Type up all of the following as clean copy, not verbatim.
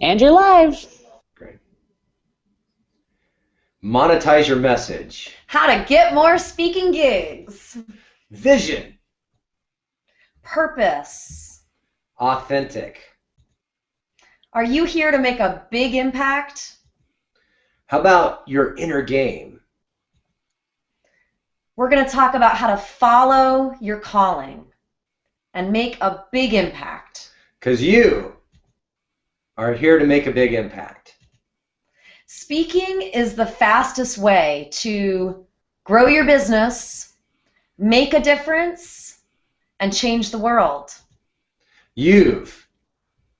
And you're live. Great. Monetize your message. How to get more speaking gigs. Vision. Purpose. Authentic. Are you here to make a big impact? How about your inner game? We're going to talk about how to follow your calling and make a big impact. Because you are here to make a big impact. Speaking is the fastest way to grow your business, make a difference, and change the world. You've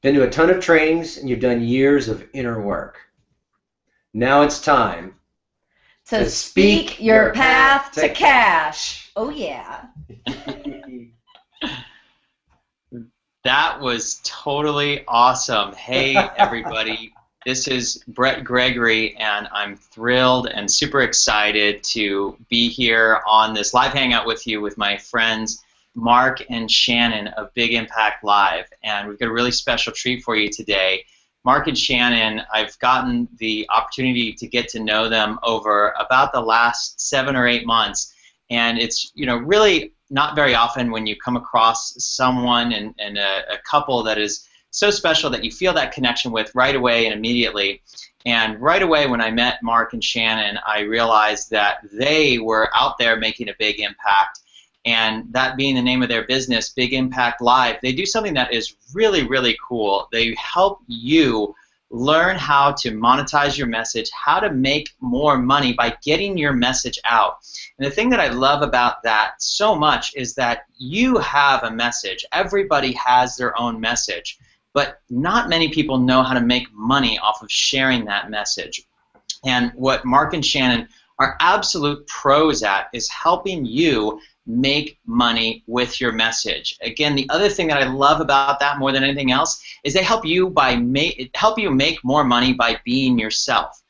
been to a ton of trainings and you've done years of inner work. Now it's time to speak your path to cash. Oh, yeah. That was totally awesome. Hey, everybody. This is Brett Gregory, and I'm thrilled and super excited to be here on this live hangout with you with my friends Mark and Shannon of Big Impact Live. And we've got a really special treat for you today. Mark and Shannon, I've gotten the opportunity to get to know them over about the last 7 or 8 months. And it's, really not very often when you come across someone and a couple that is so special that you feel that connection with right away and immediately. And right away when I met Mark and Shannon, I realized that they were out there making a big impact. And that being the name of their business, Big Impact Live, they do something that is really, really cool. They help you learn how to monetize your message, how to make more money by getting your message out. And the thing that I love about that so much is that you have a message. Everybody has their own message, but not many people know how to make money off of sharing that message. And what Mark and Shannon are absolute pros at is helping you make money with your message. Again, the other thing that I love about that more than anything else is they help you make more money by being yourself,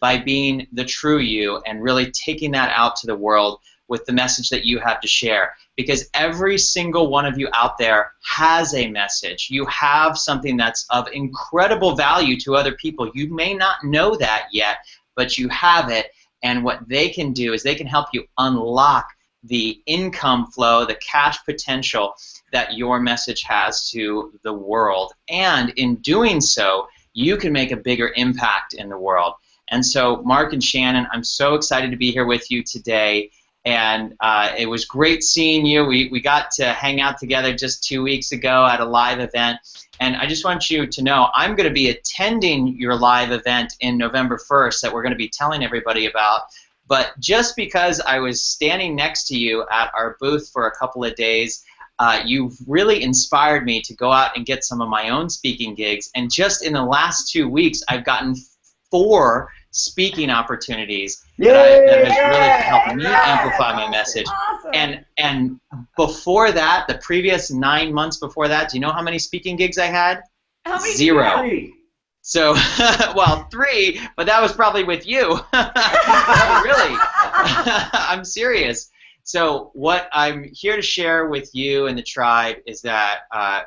by being the true you and really taking that out to the world with the message that you have to share. Because every single one of you out there has a message. You have something that's of incredible value to other people. You may not know that yet, but you have it. And what they can do is they can help you unlock the income flow, the cash potential that your message has to the world. And in doing so, you can make a bigger impact in the world. And so, Mark and Shannon, I'm so excited to be here with you today. And it was great seeing you. We got to hang out together just 2 weeks ago at a live event. And I just want you to know I'm going to be attending your live event in November 1st that we're going to be telling everybody about. But just because I was standing next to you at our booth for a couple of days, you've really inspired me to go out and get some of my own speaking gigs. And just in the last 2 weeks, I've gotten 4 speaking opportunities that has really helped me amplify my message. Awesome. And before that, the previous 9 months before that, do you know how many speaking gigs I had? How many? 0. So, well, 3, but that was probably with you. No, really. I'm serious. So what I'm here to share with you and the tribe is that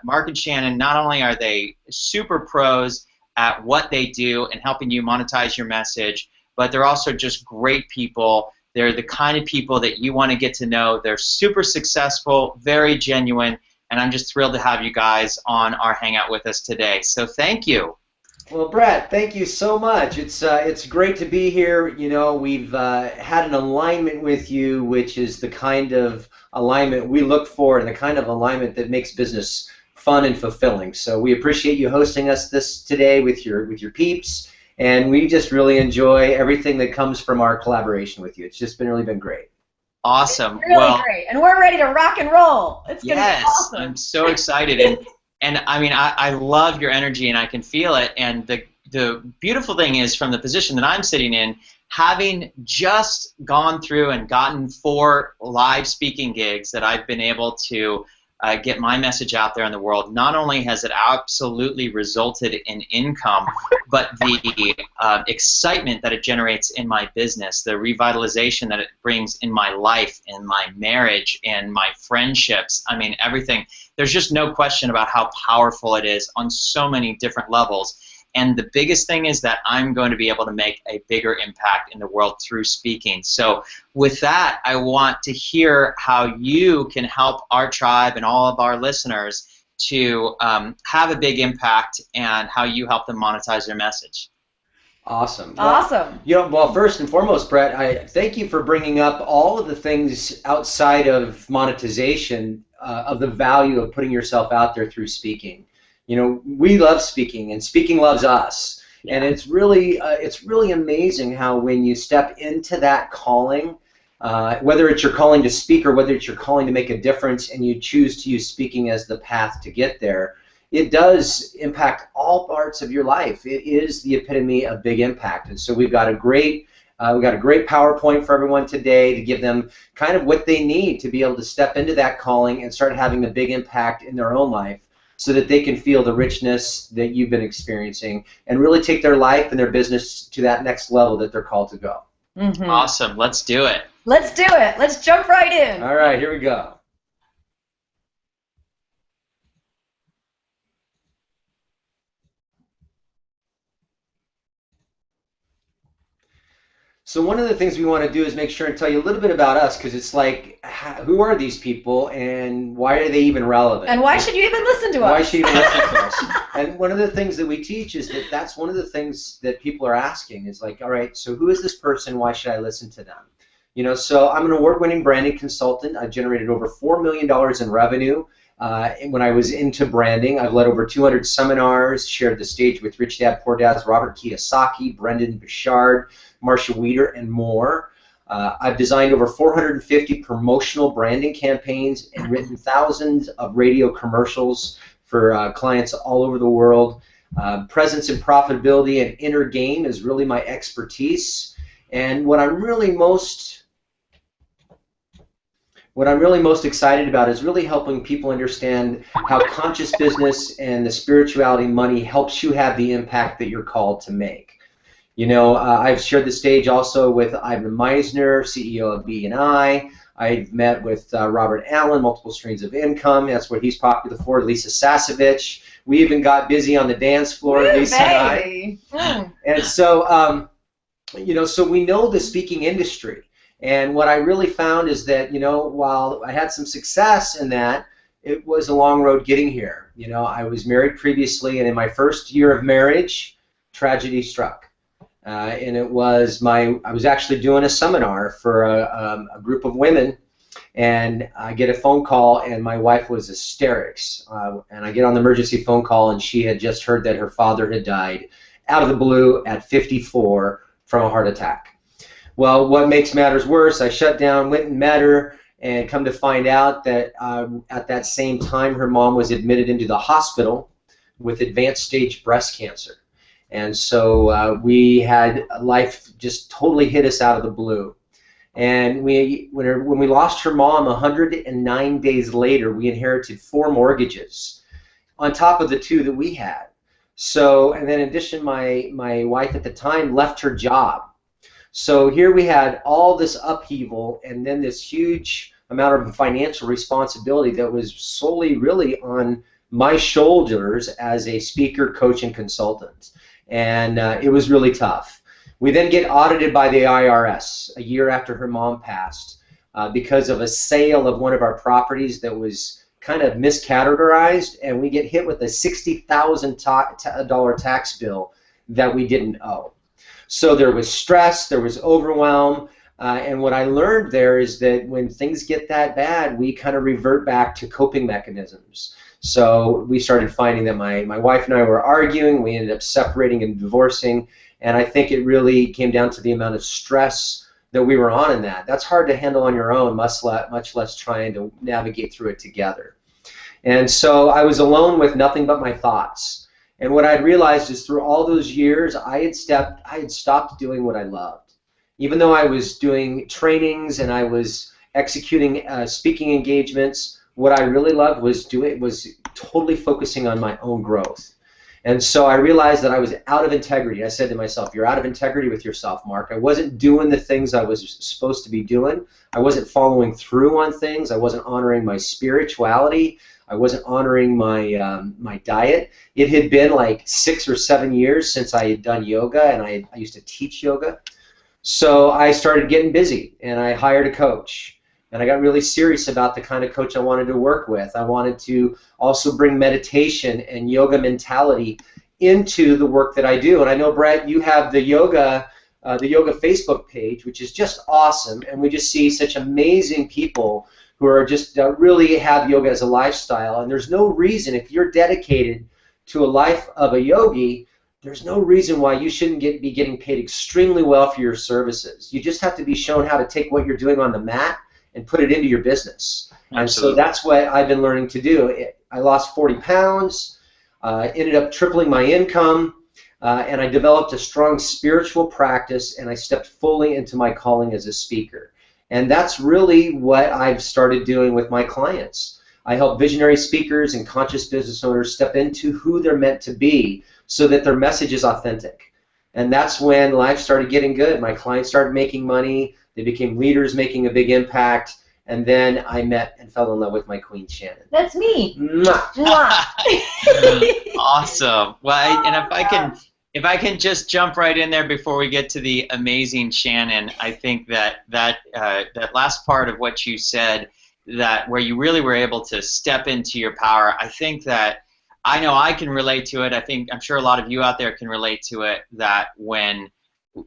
Mark and Shannon, not only are they super pros at what they do and helping you monetize your message, but they're also just great people. They're the kind of people that you want to get to know. They're super successful, very genuine, and I'm just thrilled to have you guys on our hangout with us today. So thank you. Well, Brett, thank you so much. It's great to be here. We've had an alignment with you, which is the kind of alignment we look for and the kind of alignment that makes business fun and fulfilling. So we appreciate you hosting us today with your peeps, and we just really enjoy everything that comes from our collaboration with you. It's just really been great. Awesome. It's really great, and we're ready to rock and roll. It's gonna be awesome. I'm so excited. And I mean, I love your energy, and I can feel it. And the beautiful thing is, from the position that I'm sitting in, having just gone through and gotten 4 live speaking gigs that I've been able to get my message out there in the world, not only has it absolutely resulted in income, but the excitement that it generates in my business, the revitalization that it brings in my life, in my marriage, in my friendships, I mean, everything. There's just no question about how powerful it is on so many different levels. And the biggest thing is that I'm going to be able to make a bigger impact in the world through speaking. So with that, I want to hear how you can help our tribe and all of our listeners to have a big impact, and how you help them monetize their message. Awesome. Awesome. Well, first and foremost, Brett, I thank you for bringing up all of the things outside of monetization, of the value of putting yourself out there through speaking. We love speaking, and speaking loves us. Yeah. And it's really amazing how when you step into that calling, whether it's your calling to speak or whether it's your calling to make a difference, and you choose to use speaking as the path to get there, it does impact all parts of your life. It is the epitome of big impact. And so we've got a great PowerPoint for everyone today to give them kind of what they need to be able to step into that calling and start having a big impact in their own life, so that they can feel the richness that you've been experiencing and really take their life and their business to that next level that they're called to go. Mm-hmm. Awesome. Let's do it. Let's do it. Let's jump right in. All right, here we go. So one of the things we want to do is make sure and tell you a little bit about us, because it's like, who are these people and why are they even relevant? And why should you even listen to us? Why should you even listen to us? And one of the things that we teach is that's one of the things that people are asking is like, all right, so who is this person? Why should I listen to them? So I'm an award-winning branding consultant. I've generated over $4 million in revenue. When I was into branding, I've led over 200 seminars, shared the stage with Rich Dad Poor Dad's Robert Kiyosaki, Brendan Bouchard, Marsha Weeder, and more. I've designed over 450 promotional branding campaigns and written thousands of radio commercials for clients all over the world. Presence and profitability and inner game is really my expertise. And what I'm really most excited about is really helping people understand how conscious business and the spirituality money helps you have the impact that you're called to make. I've shared the stage also with Ivan Meisner, CEO of B&I. I've met with Robert Allen, Multiple Streams of Income. That's what he's popular for. Lisa Sasevich. We even got busy on the dance floor, Lisa and I. And so, so we know the speaking industry. And what I really found is that, while I had some success in that, it was a long road getting here. I was married previously, and in my first year of marriage, tragedy struck. And I was actually doing a seminar for a group of women, and I get a phone call, and my wife was hysterics. And I get on the emergency phone call, and she had just heard that her father had died out of the blue at 54 from a heart attack. Well, what makes matters worse, I shut down, went and met her, and come to find out that at that same time her mom was admitted into the hospital with advanced stage breast cancer. And so we had life just totally hit us out of the blue. And when we lost her mom 109 days later, we inherited 4 mortgages on top of the 2 that we had. So, and then in addition, my wife at the time left her job. So here we had all this upheaval, and then this huge amount of financial responsibility that was solely really on my shoulders as a speaker, coach, and consultant. And it was really tough. We then get audited by the IRS a year after her mom passed because of a sale of one of our properties that was kind of miscategorized, and we get hit with a $60,000 tax bill that we didn't owe. So there was stress, there was overwhelm, and what I learned there is that when things get that bad, we kind of revert back to coping mechanisms. So we started finding that my wife and I were arguing, we ended up separating and divorcing, and I think it really came down to the amount of stress that we were on in that. That's hard to handle on your own, much less trying to navigate through it together. And so I was alone with nothing but my thoughts. And what I'd realized is through all those years, I had stopped doing what I loved. Even though I was doing trainings and I was executing speaking engagements, what I really loved was totally focusing on my own growth. And so I realized that I was out of integrity. I said to myself, you're out of integrity with yourself, Mark. I wasn't doing the things I was supposed to be doing. I wasn't following through on things. I wasn't honoring my spirituality. I wasn't honoring my diet. It had been like 6 or 7 years since I had done yoga, and I used to teach yoga. So I started getting busy, and I hired a coach. And I got really serious about the kind of coach I wanted to work with. I wanted to also bring meditation and yoga mentality into the work that I do. And I know, Brett, you have the yoga Facebook page, which is just awesome. And we just see such amazing people who are just really have yoga as a lifestyle. And there's no reason, if you're dedicated to a life of a yogi, there's no reason why you shouldn't be getting paid extremely well for your services. You just have to be shown how to take what you're doing on the mat and put it into your business. Absolutely. And so that's what I've been learning to do. I lost 40 pounds, ended up tripling my income, and I developed a strong spiritual practice, and I stepped fully into my calling as a speaker. And that's really what I've started doing with my clients. I help visionary speakers and conscious business owners step into who they're meant to be so that their message is authentic. And that's when life started getting good. My clients started making money. They became leaders making a big impact. And then I met and fell in love with my queen, Shannon. That's me. Mwah. Mwah. Awesome. Well, and if I can just jump right in there before we get to the amazing Shannon, I think that last part of what you said, that where you really were able to step into your power, I think that I know I can relate to it. I'm sure a lot of you out there can relate to it, that when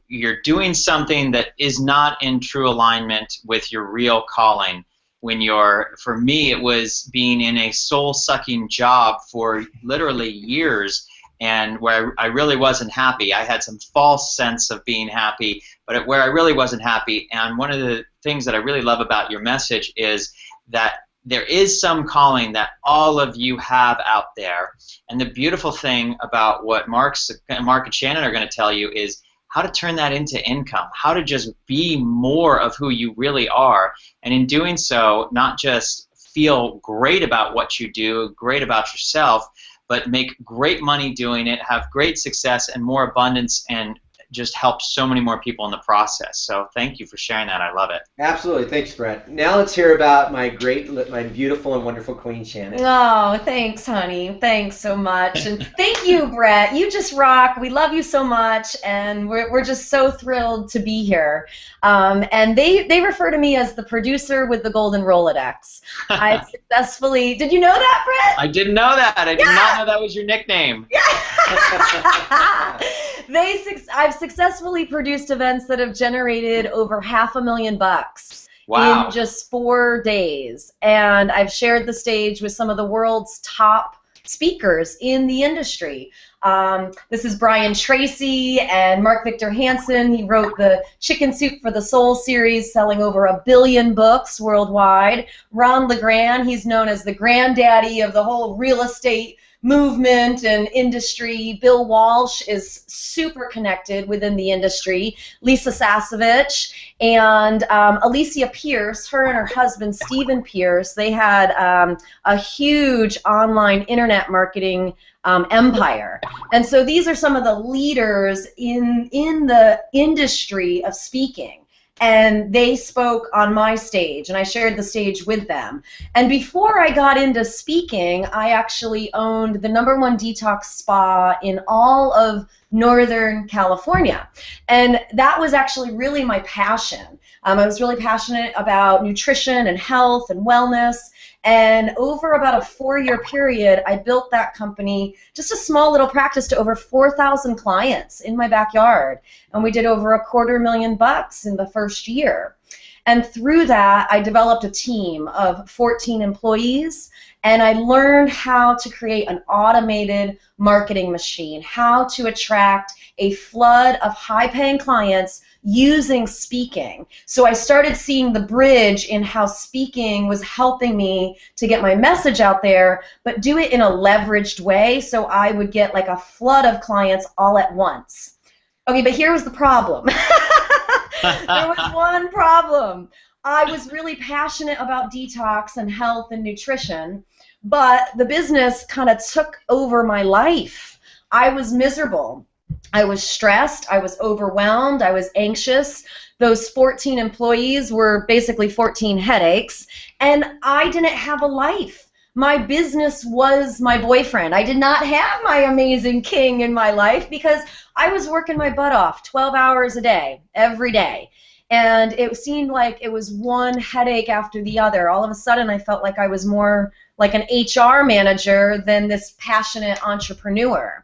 you're doing something that is not in true alignment with your real calling, for me, it was being in a soul-sucking job for literally years, and where I really wasn't happy. I had some false sense of being happy, but where I really wasn't happy. And one of the things that I really love about your message is that there is some calling that all of you have out there. And the beautiful thing about what Mark and Shannon are going to tell you is how to turn that into income, how to just be more of who you really are. And in doing so, not just feel great about what you do, great about yourself, but make great money doing it, have great success and more abundance, and just help so many more people in the process. So thank you for sharing that. I love it. Absolutely. Thanks, Brett. Now let's hear about my beautiful and wonderful queen, Shannon. Oh, thanks, honey. Thanks so much. And thank you, Brett. You just rock. We love you so much, and we're just so thrilled to be here. And they refer to me as the producer with the golden Rolodex. I successfully, did you know that, Brett? I didn't know that. I did not know that was your nickname. Yeah. I've successfully produced events that have generated over $500,000 wow. in just 4 days. And I've shared the stage with some of the world's top speakers in the industry. This is Brian Tracy and Mark Victor Hansen. He wrote the Chicken Soup for the Soul series, selling over 1 billion books worldwide. Ron LeGrand, he's known as the granddaddy of the whole real estate movement and industry. Bill Walsh is super connected within the industry. Lisa Sasevich and Alicia Pierce, her and her husband Stephen Pierce, they had a huge online internet marketing empire. And so these are some of the leaders in the industry of speaking. And they spoke on my stage, and I shared the stage with them. And before I got into speaking, I actually owned the #1 detox spa in all of Northern California. And that was actually really my passion. I was really passionate about nutrition and health and wellness. And over about a 4-year period, I built that company, just a small little practice, to over 4,000 clients in my backyard. And we did over $250,000 in the first year. And through that, I developed a team of 14 employees, and I learned how to create an automated marketing machine, how to attract a flood of high-paying clients using speaking. So I started seeing the bridge in how speaking was helping me to get my message out there, but do it in a leveraged way, so I would get like a flood of clients all at once. Okay, but here was the problem. There was one problem. I was really passionate about detox and health and nutrition, but the business kind of took over my life. I was miserable. I was stressed, I was overwhelmed, I was anxious. Those 14 employees were basically 14 headaches, and I didn't have a life. my business was my boyfriend. I did not have my amazing king in my life because I was working my butt off 12 hours a day, every day. And it seemed like it was one headache after the other. All of a sudden, I felt like I was more like an HR manager than this passionate entrepreneur.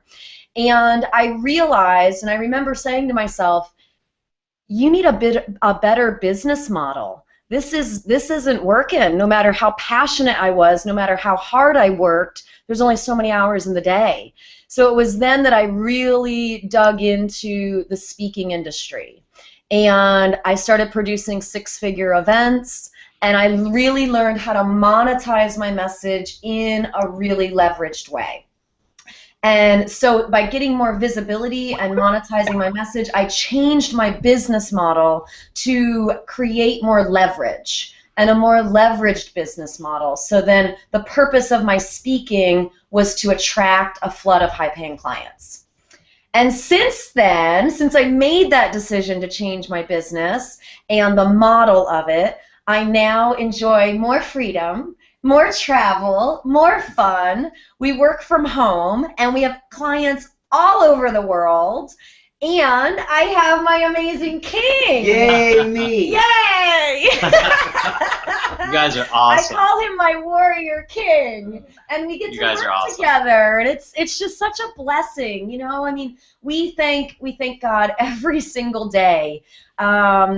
And I realized, and I remember saying to myself, you need a better business model. This isn't working. No matter how passionate I was, no matter how hard I worked, there's only so many hours in the day. So it was then that I really dug into the speaking industry. And I started producing six-figure events, and I really learned how to monetize my message in a really leveraged way. And so by getting more visibility and monetizing my message, I changed my business model to create more leverage and a more leveraged business model. So then the purpose of my speaking was to attract a flood of high-paying clients. And since then, since I made that decision to change my business and the model of it, I now enjoy more freedom, more travel, more fun. We work from home, and we have clients all over the world. And I have my amazing king. Yay, me! Yay! You guys are awesome. I call him my warrior king, and we get You to guys work are awesome. together, and it's just such a blessing, you know. I mean, we thank God every single day,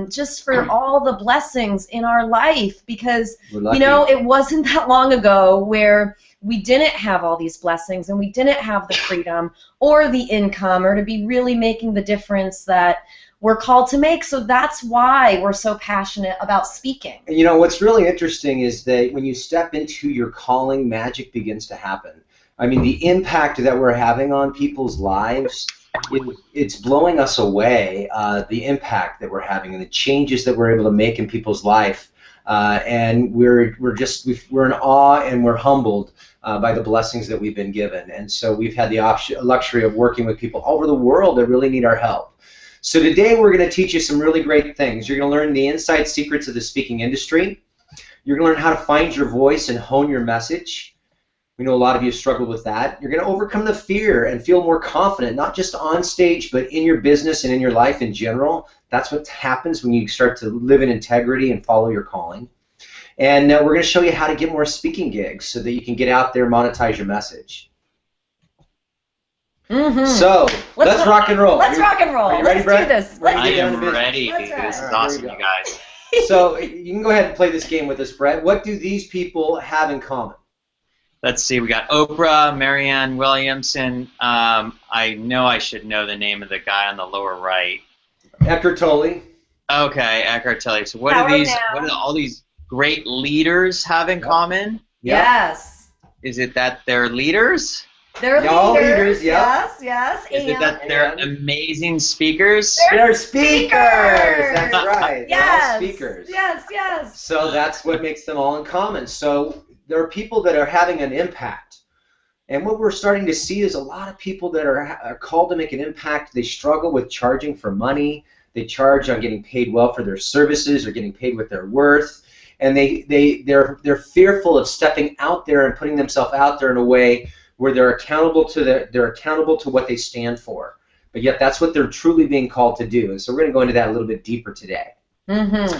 just for all the blessings in our life, because you know it wasn't that long ago where we didn't have all these blessings and we didn't have the freedom or the income or to be really making the difference that we're called to make. So that's why we're so passionate about speaking. You know, what's really interesting is that when you step into your calling, magic begins to happen. I mean, the impact that we're having on people's lives, it's blowing us away, the impact that we're having and the changes that we're able to make in people's life. And we're in awe and we're humbled by the blessings that we've been given. And so we've had the luxury of working with people all over the world that really need our help. So today we're going to teach you some really great things. You're going to learn the inside secrets of the speaking industry. You're going to learn how to find your voice and hone your message. We know a lot of you struggle with that. You're going to overcome the fear and feel more confident, not just on stage, but in your business and in your life in general. That's what happens when you start to live in integrity and follow your calling. And we're going to show you how to get more speaking gigs so that you can get out there and monetize your message. Mm-hmm. So let's rock and roll. Let's rock and roll. Are you ready, Let's Brett? do this. I am ready. Let's This is rock. awesome, you guys. So you can go ahead and play this game with us, Brett. What do these people have in common? Let's see. We got Oprah, Marianne Williamson. I know I should know the name of the guy on the lower right. Eckhart Tolle. Okay, Eckhart Tolle. So what Power do now. all these great leaders have in common? Yes. Is it that they're leaders? They're Y'all leaders. leaders, yeah. Yes. Is it that they're amazing speakers? They're speakers. That's right. They're all speakers. Yes. So that's what makes them all in common. So there are people that are having an impact. And what we're starting to see is a lot of people that are called to make an impact. They struggle with charging for money. They charge on getting paid well for their services or getting paid what they're worth. And they're fearful of stepping out there and putting themselves out there in a way where they're accountable to what they stand for. But yet that's what they're truly being called to do. And so we're going to go into that a little bit deeper today. Mm-hmm.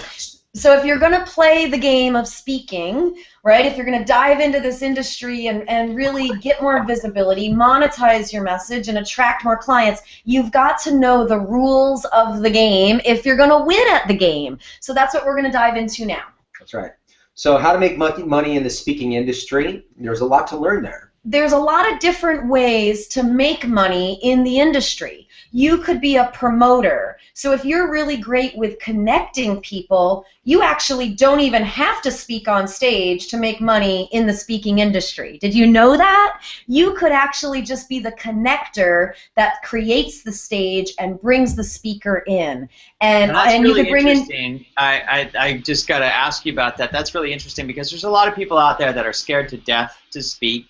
So if you're going to play the game of speaking, right, if you're going to dive into this industry and really get more visibility, monetize your message, and attract more clients, you've got to know the rules of the game if you're going to win at the game. So that's what we're going to dive into now. That's right. So how to make money in the speaking industry, there's a lot to learn there. There's a lot of different ways to make money in the industry. You could be a promoter. So if you're really great with connecting people, you actually don't even have to speak on stage to make money in the speaking industry. Did you know that? You could actually just be the connector that creates the stage and brings the speaker in. And that's really you could bring interesting. I just got to ask you about that. That's really interesting because there's a lot of people out there that are scared to death to speak.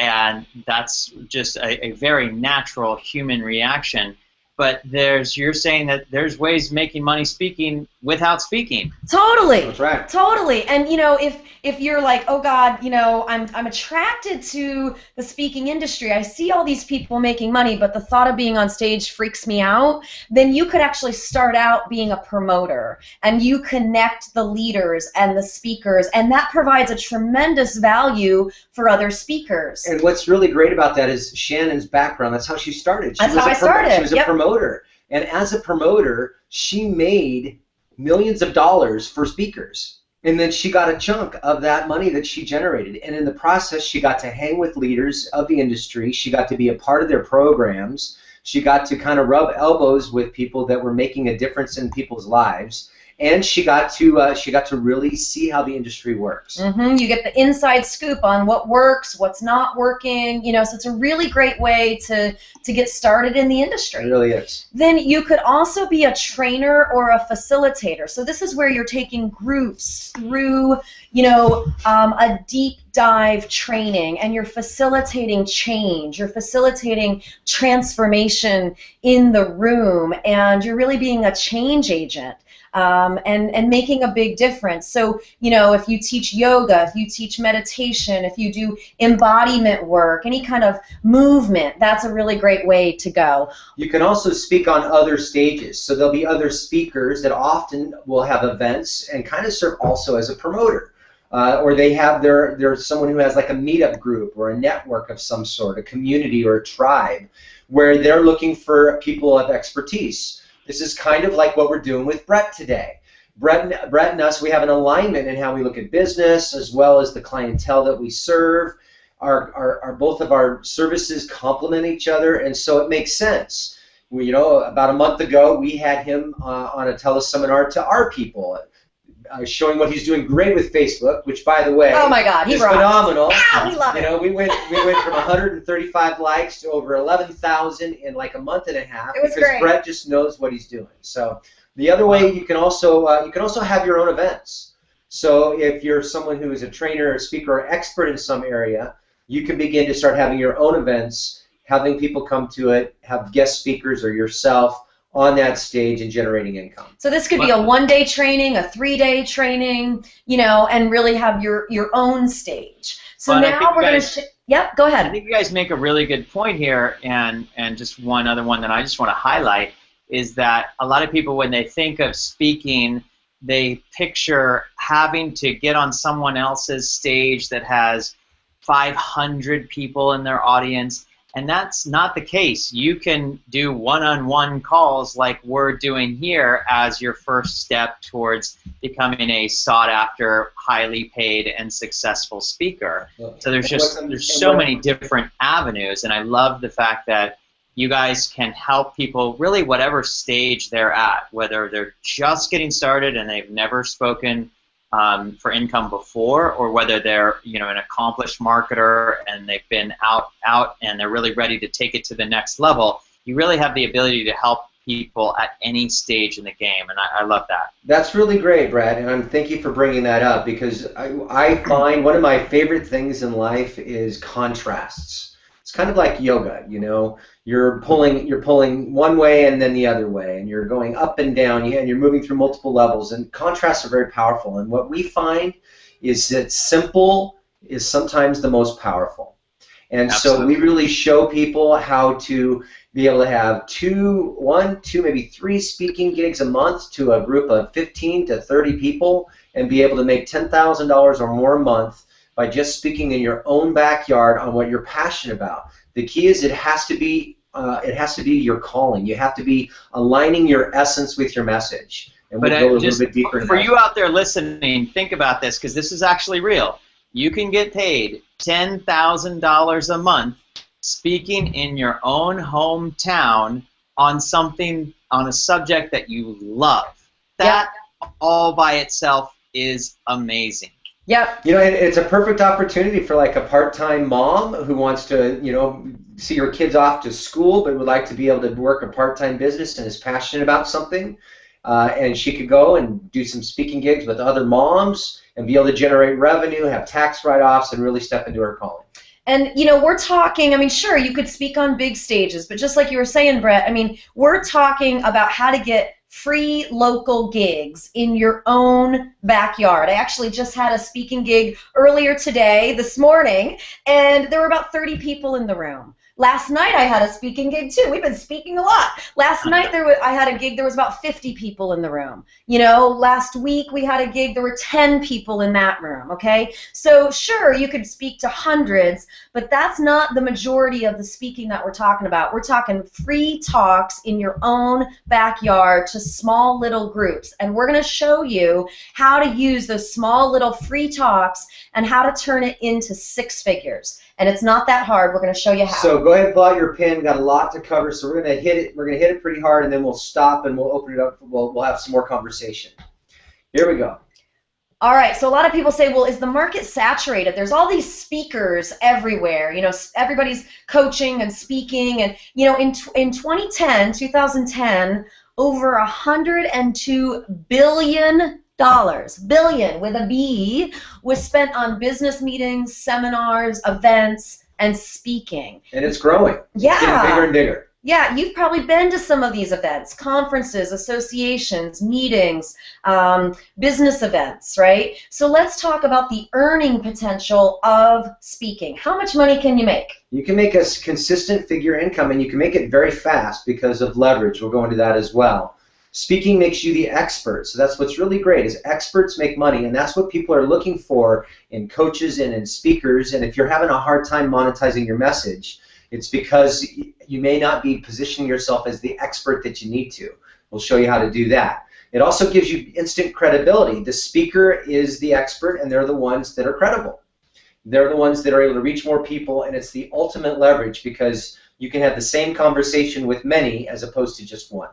And that's just a very natural human reaction. But you're saying that there's ways of making money speaking without speaking. Totally. That's right. Totally. And if you're like, oh God, I'm attracted to the speaking industry. I see all these people making money, but the thought of being on stage freaks me out, then you could actually start out being a promoter, and you connect the leaders and the speakers, and that provides a tremendous value for other speakers. And what's really great about that is Shannon's background. That's how she started. That's how I started. She was a promoter. And as a promoter, she made millions of dollars for speakers. And then she got a chunk of that money that she generated. And in the process, she got to hang with leaders of the industry. She got to be a part of their programs. She got to kind of rub elbows with people that were making a difference in people's lives. And she got to really see how the industry works. Mm-hmm. You get the inside scoop on what works, what's not working. So it's a really great way to get started in the industry. It really is. Then you could also be a trainer or a facilitator. So this is where you're taking groups through, a deep dive training, and you're facilitating change. You're facilitating transformation in the room, and you're really being a change agent. And making a big difference. So, if you teach yoga, if you teach meditation, if you do embodiment work, any kind of movement, that's a really great way to go. You can also speak on other stages. So there'll be other speakers that often will have events and kind of serve also as a promoter. Or there's someone who has like a meetup group or a network of some sort, a community or a tribe, where they're looking for people of expertise. This is kind of like what we're doing with Brett today. Brett and us, we have an alignment in how we look at business as well as the clientele that we serve. Both of our services complement each other, and so it makes sense. About a month ago, we had him on a teleseminar to our people, showing what he's doing great with Facebook, which, by the way, oh my God, he is rocks. phenomenal. We love it. We went from 135 likes to over 11,000 in like a month and a half. It was because great. Brett just knows what he's doing. So the other way, you can also have your own events. So if you're someone who is a trainer, a speaker, or expert in some area, you can begin to start having your own events, having people come to it, have guest speakers or yourself on that stage and generating income. So this could be a 1-day training, a 3-day training, and really have your own stage. So now we're going to, yep, go ahead. I think you guys make a really good point here, and just one other one that I just want to highlight is that a lot of people, when they think of speaking, they picture having to get on someone else's stage that has 500 people in their audience. And that's not the case. You can do one-on-one calls like we're doing here as your first step towards becoming a sought-after, highly paid, and successful speaker. So there's so many different avenues, and I love the fact that you guys can help people really whatever stage they're at, whether they're just getting started and they've never spoken for income before, or whether they're an accomplished marketer and they've been out and they're really ready to take it to the next level. You really have the ability to help people at any stage in the game, and I love that. That's really great, Brad, and thank you for bringing that up, because I find one of my favorite things in life is contrasts. It's kind of like yoga, You're pulling one way and then the other way, and you're going up and down, and you're moving through multiple levels, and contrasts are very powerful. And what we find is that simple is sometimes the most powerful. And Absolutely. So we really show people how to be able to have one, two, maybe 3 speaking gigs a month to a group of 15 to 30 people, and be able to make $10,000 or more a month by just speaking in your own backyard on what you're passionate about. The key is it has to be your calling. You have to be aligning your essence with your message. And we'll go a little bit deeper. For you out there listening, think about this, because this is actually real. You can get paid $10,000 a month speaking in your own hometown on a subject that you love. That all by itself is amazing. Yep. It's a perfect opportunity for like a part-time mom who wants to, see her kids off to school but would like to be able to work a part-time business and is passionate about something. And she could go and do some speaking gigs with other moms and be able to generate revenue, have tax write-offs, and really step into her calling. And, we're talking, sure, you could speak on big stages, but just like you were saying, Brett, we're talking about how to get free local gigs in your own backyard. I actually just had a speaking gig earlier today, this morning, and there were about 30 people in the room. Last night I had a speaking gig too. We've been speaking a lot. Last night I had a gig, there was about 50 people in the room. You know, last week we had a gig, there were 10 people in that room, okay? So sure, you could speak to hundreds, but that's not the majority of the speaking that we're talking about. We're talking free talks in your own backyard to small little groups. And we're going to show you how to use those small little free talks and how to turn it into 6 figures. And it's not that hard. We're going to show you how. So go ahead and pull out your pen. Got a lot to cover, so we're going to hit it. We're going to hit it pretty hard, and then we'll stop and we'll open it up. We'll have some more conversation. Here we go. All right, so a lot of people say, well, is the market saturated? There's all these speakers everywhere. You know, everybody's coaching and speaking. And, you know, in 2010, over $102 billion, billion with a B, was spent on business meetings, seminars, events, and speaking. And it's growing. Yeah. It's getting bigger and bigger. Yeah, you've probably been to some of these events, conferences, associations, meetings, business events, right? So let's talk about the earning potential of speaking. How much money can you make? You can make a consistent figure income, and you can make it very fast because of leverage. We'll go into that as well. Speaking makes you the expert, so that's what's really great is experts make money, and that's what people are looking for in coaches and in speakers. And if you're having a hard time monetizing your message, it's because you may not be positioning yourself as the expert that you need to. We'll show you how to do that. It also gives you instant credibility. The speaker is the expert, and they're the ones that are credible. They're the ones that are able to reach more people, and it's the ultimate leverage because you can have the same conversation with many as opposed to just one.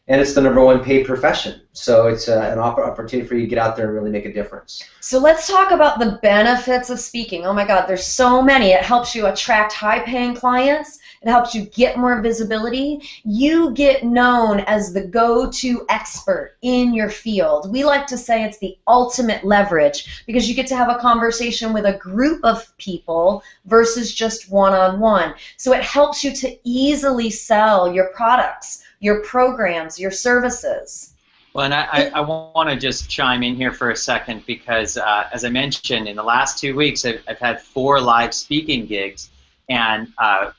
And it's the #1 paid profession. So it's an opportunity for you to get out there and really make a difference. So let's talk about the benefits of speaking. Oh my God, there's so many. It helps you attract high-paying clients. It helps you get more visibility. You get known as the go-to expert in your field. We like to say it's the ultimate leverage because you get to have a conversation with a group of people versus just one-on-one. So it helps you to easily sell your products, your programs, your services. Well, and I want to just chime in here for a second because, as I mentioned, in the last 2 weeks, I've had 4 live speaking gigs, and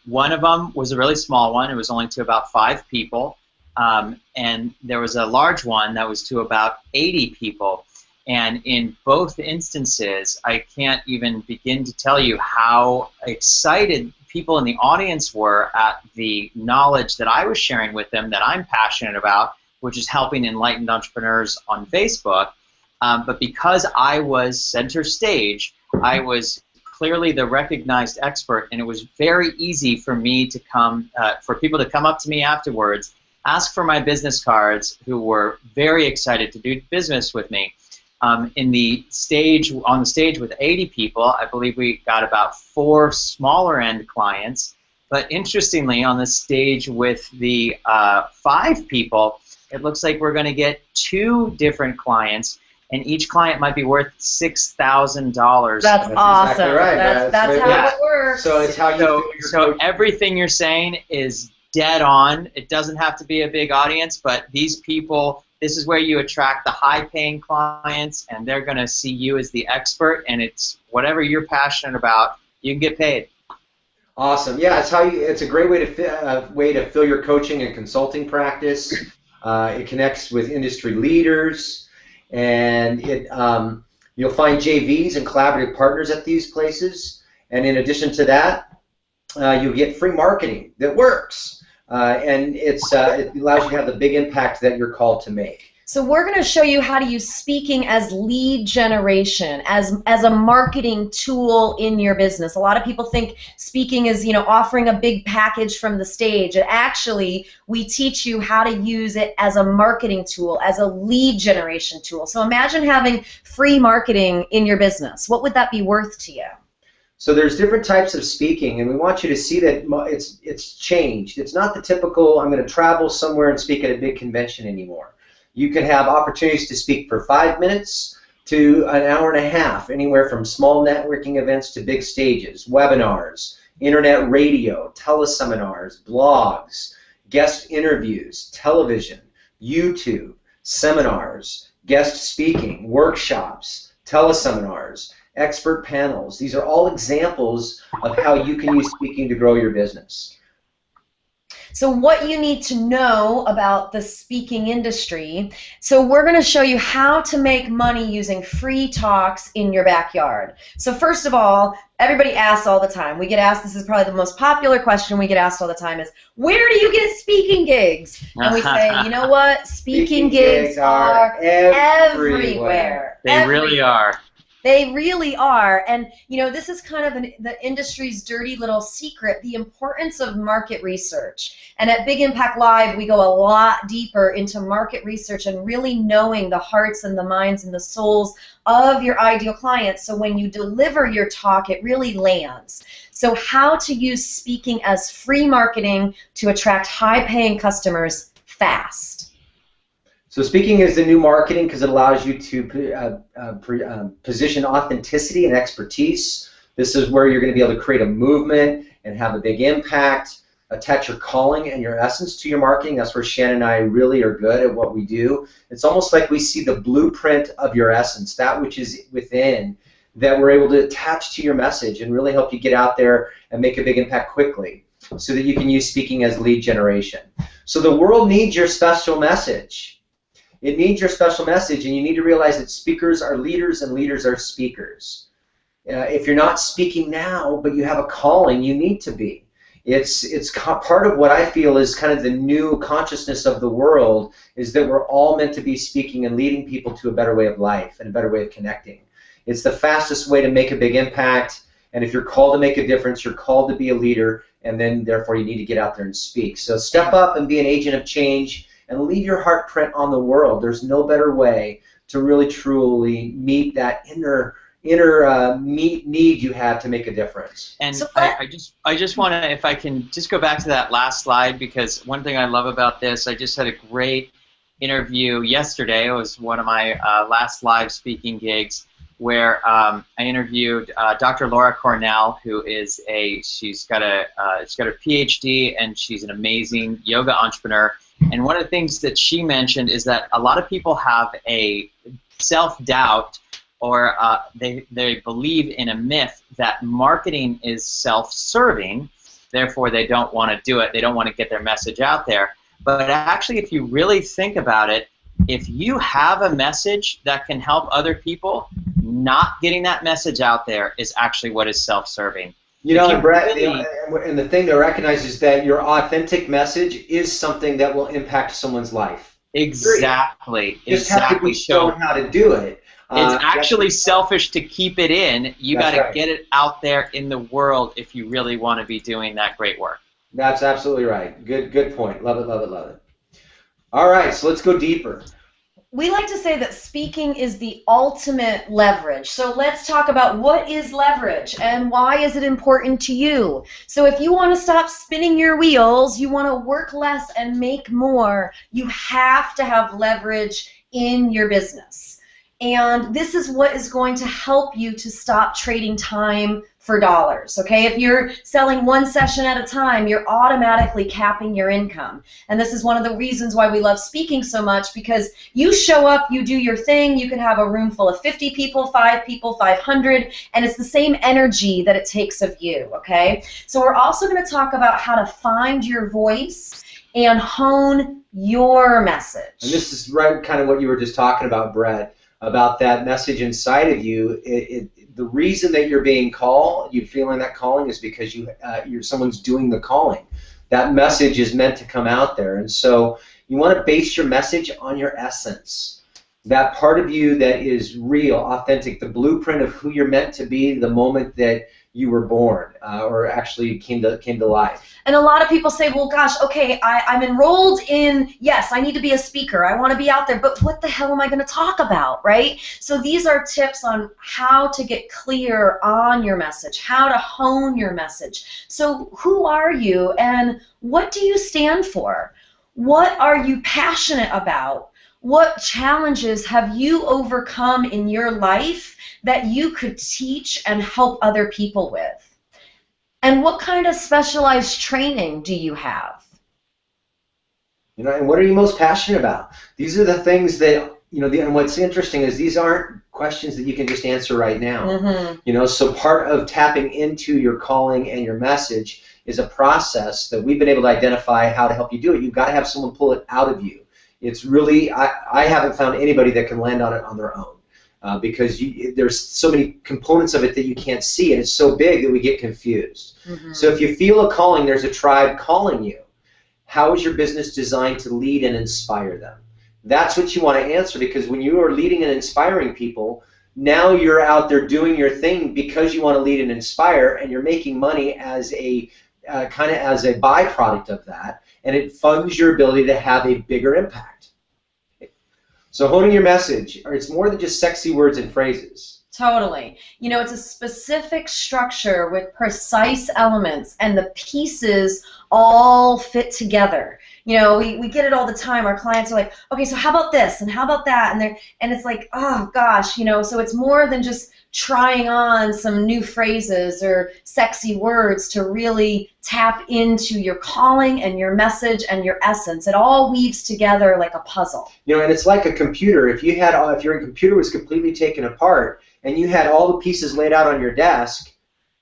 one of them was a really small one. It was only to about 5 people, and there was a large one that was to about 80 people. And in both instances, I can't even begin to tell you how excited people in the audience were at the knowledge that I was sharing with them that I'm passionate about, which is helping enlightened entrepreneurs on Facebook. But because I was center stage, I was clearly the recognized expert, and it was very easy for me to for people to come up to me afterwards, ask for my business cards, who were very excited to do business with me. On the stage with 80 people, I believe we got about 4 smaller end clients. But interestingly, on the stage with the 5 people, it looks like we're going to get 2 different clients, and each client might be worth $6,000. That's awesome. Exactly right. That's how it works. So it's how you so everything you're saying is dead on. It doesn't have to be a big audience, but these people, this is where you attract the high-paying clients, and they're going to see you as the expert, and it's whatever you're passionate about, you can get paid. Awesome. Yeah, it's a great way to fill your coaching and consulting practice. It connects with industry leaders, and you'll find JVs and collaborative partners at these places. And in addition to that, you get free marketing that works. And it allows you to have the big impact that you're called to make. So we're going to show you how to use speaking as lead generation, as a marketing tool in your business. A lot of people think speaking is, offering a big package from the stage. And actually, we teach you how to use it as a marketing tool, as a lead generation tool. So imagine having free marketing in your business. What would that be worth to you? So there's different types of speaking, and we want you to see that it's changed. It's not the typical, I'm going to travel somewhere and speak at a big convention anymore. You can have opportunities to speak for 5 minutes to an hour and a half, anywhere from small networking events to big stages, webinars, internet radio, teleseminars, blogs, guest interviews, television, YouTube, seminars, guest speaking, workshops, teleseminars, expert panels. These are all examples of how you can use speaking to grow your business. So what you need to know about the speaking industry. So we're going to show you how to make money using free talks in your backyard. So first of all, everybody asks all the time. We get asked, this is probably the most popular question we get asked all the time is, where do you get speaking gigs? And we say, you know what? Speaking gigs are everywhere. They really are. They really are. And, you know, this is kind of the industry's dirty little secret, the importance of market research. And at Big Impact Live, we go a lot deeper into market research and really knowing the hearts and the minds and the souls of your ideal clients. So when you deliver your talk, it really lands. So how to use speaking as free marketing to attract high-paying customers fast. So speaking is the new marketing because it allows you to position authenticity and expertise. This is where you're going to be able to create a movement and have a big impact, attach your calling and your essence to your marketing. That's where Shannon and I really are good at what we do. It's almost like we see the blueprint of your essence, that which is within, that we're able to attach to your message and really help you get out there and make a big impact quickly so that you can use speaking as lead generation. So the world needs your special message. It needs your special message, and you need to realize that speakers are leaders and leaders are speakers. If you're not speaking now, but you have a calling, you need to be. It's part of what I feel is kind of the new consciousness of the world, is that we're all meant to be speaking and leading people to a better way of life and a better way of connecting. It's the fastest way to make a big impact, and if you're called to make a difference, you're called to be a leader, and then therefore you need to get out there and speak. So step up and be an agent of change and leave your heart print on the world. There's no better way to really truly meet that inner need you have to make a difference. And so I just want to, if I can just go back to that last slide, because one thing I love about this, I just had a great interview yesterday. It was one of my last live speaking gigs where I interviewed Dr. Laura Cornell, who is she's got a PhD and she's an amazing yoga entrepreneur. And one of the things that she mentioned is that a lot of people have a self-doubt, or they believe in a myth that marketing is self-serving, therefore they don't want to do it, they don't want to get their message out there. But actually, if you really think about it, if you have a message that can help other people, not getting that message out there is actually what is self-serving. You know, and Brett, and the thing to recognize is that your authentic message is something that will impact someone's life. Exactly. You just have to be shown how to do it. It's actually selfish to keep it in. You got to get it out there in the world if you really want to be doing that great work. That's absolutely right. Good point. Love it, love it, love it. All right, so let's go deeper. We like to say that speaking is the ultimate leverage. So let's talk about what is leverage and why is it important to you. So if you want to stop spinning your wheels, you want to work less and make more, you have to have leverage in your business. And this is what is going to help you to stop trading time for dollars, okay? If you're selling one session at a time, you're automatically capping your income. And this is one of the reasons why we love speaking so much, because you show up, you do your thing, you could have a room full of 50 people, 5 people, 500, and it's the same energy that it takes of you, okay? So we're also going to talk about how to find your voice and hone your message. And this is right kind of what you were just talking about, Brett, about that message inside of you. The reason that you're being called, you're feeling that calling, is because someone's doing the calling. That message is meant to come out there, and so you want to base your message on your essence. That part of you that is real, authentic, the blueprint of who you're meant to be the moment that you were born, or actually came to life. And a lot of people say, well, gosh, okay, I'm enrolled in, yes, I need to be a speaker. I want to be out there, but what the hell am I going to talk about, right? So these are tips on how to get clear on your message, how to hone your message. So who are you and what do you stand for? What are you passionate about? What challenges have you overcome in your life that you could teach and help other people with? And what kind of specialized training do you have? You know, and what are you most passionate about? These are the things that, you know, and what's interesting is these aren't questions that you can just answer right now. Mm-hmm. You know, so part of tapping into your calling and your message is a process that we've been able to identify how to help you do it. You've got to have someone pull it out of you. It's really, I haven't found anybody that can land on it on their own. Because there's so many components of it that you can't see, and it's so big that we get confused. Mm-hmm. So if you feel a calling, there's a tribe calling you. How is your business designed to lead and inspire them? That's what you want to answer, because when you are leading and inspiring people, now you're out there doing your thing because you want to lead and inspire, and you're making money as a kind of as a byproduct of that, and it funds your ability to have a bigger impact. So honing your message, it's more than just sexy words and phrases. Totally. You know, it's a specific structure with precise elements, and the pieces all fit together. You know, we get it all the time. Our clients are like, okay, so how about this and how about that? And it's like, oh gosh, you know, so it's more than just trying on some new phrases or sexy words to really tap into your calling and your message and your essence. It all weaves together like a puzzle. You know, and it's like a computer. If your computer was completely taken apart and you had all the pieces laid out on your desk,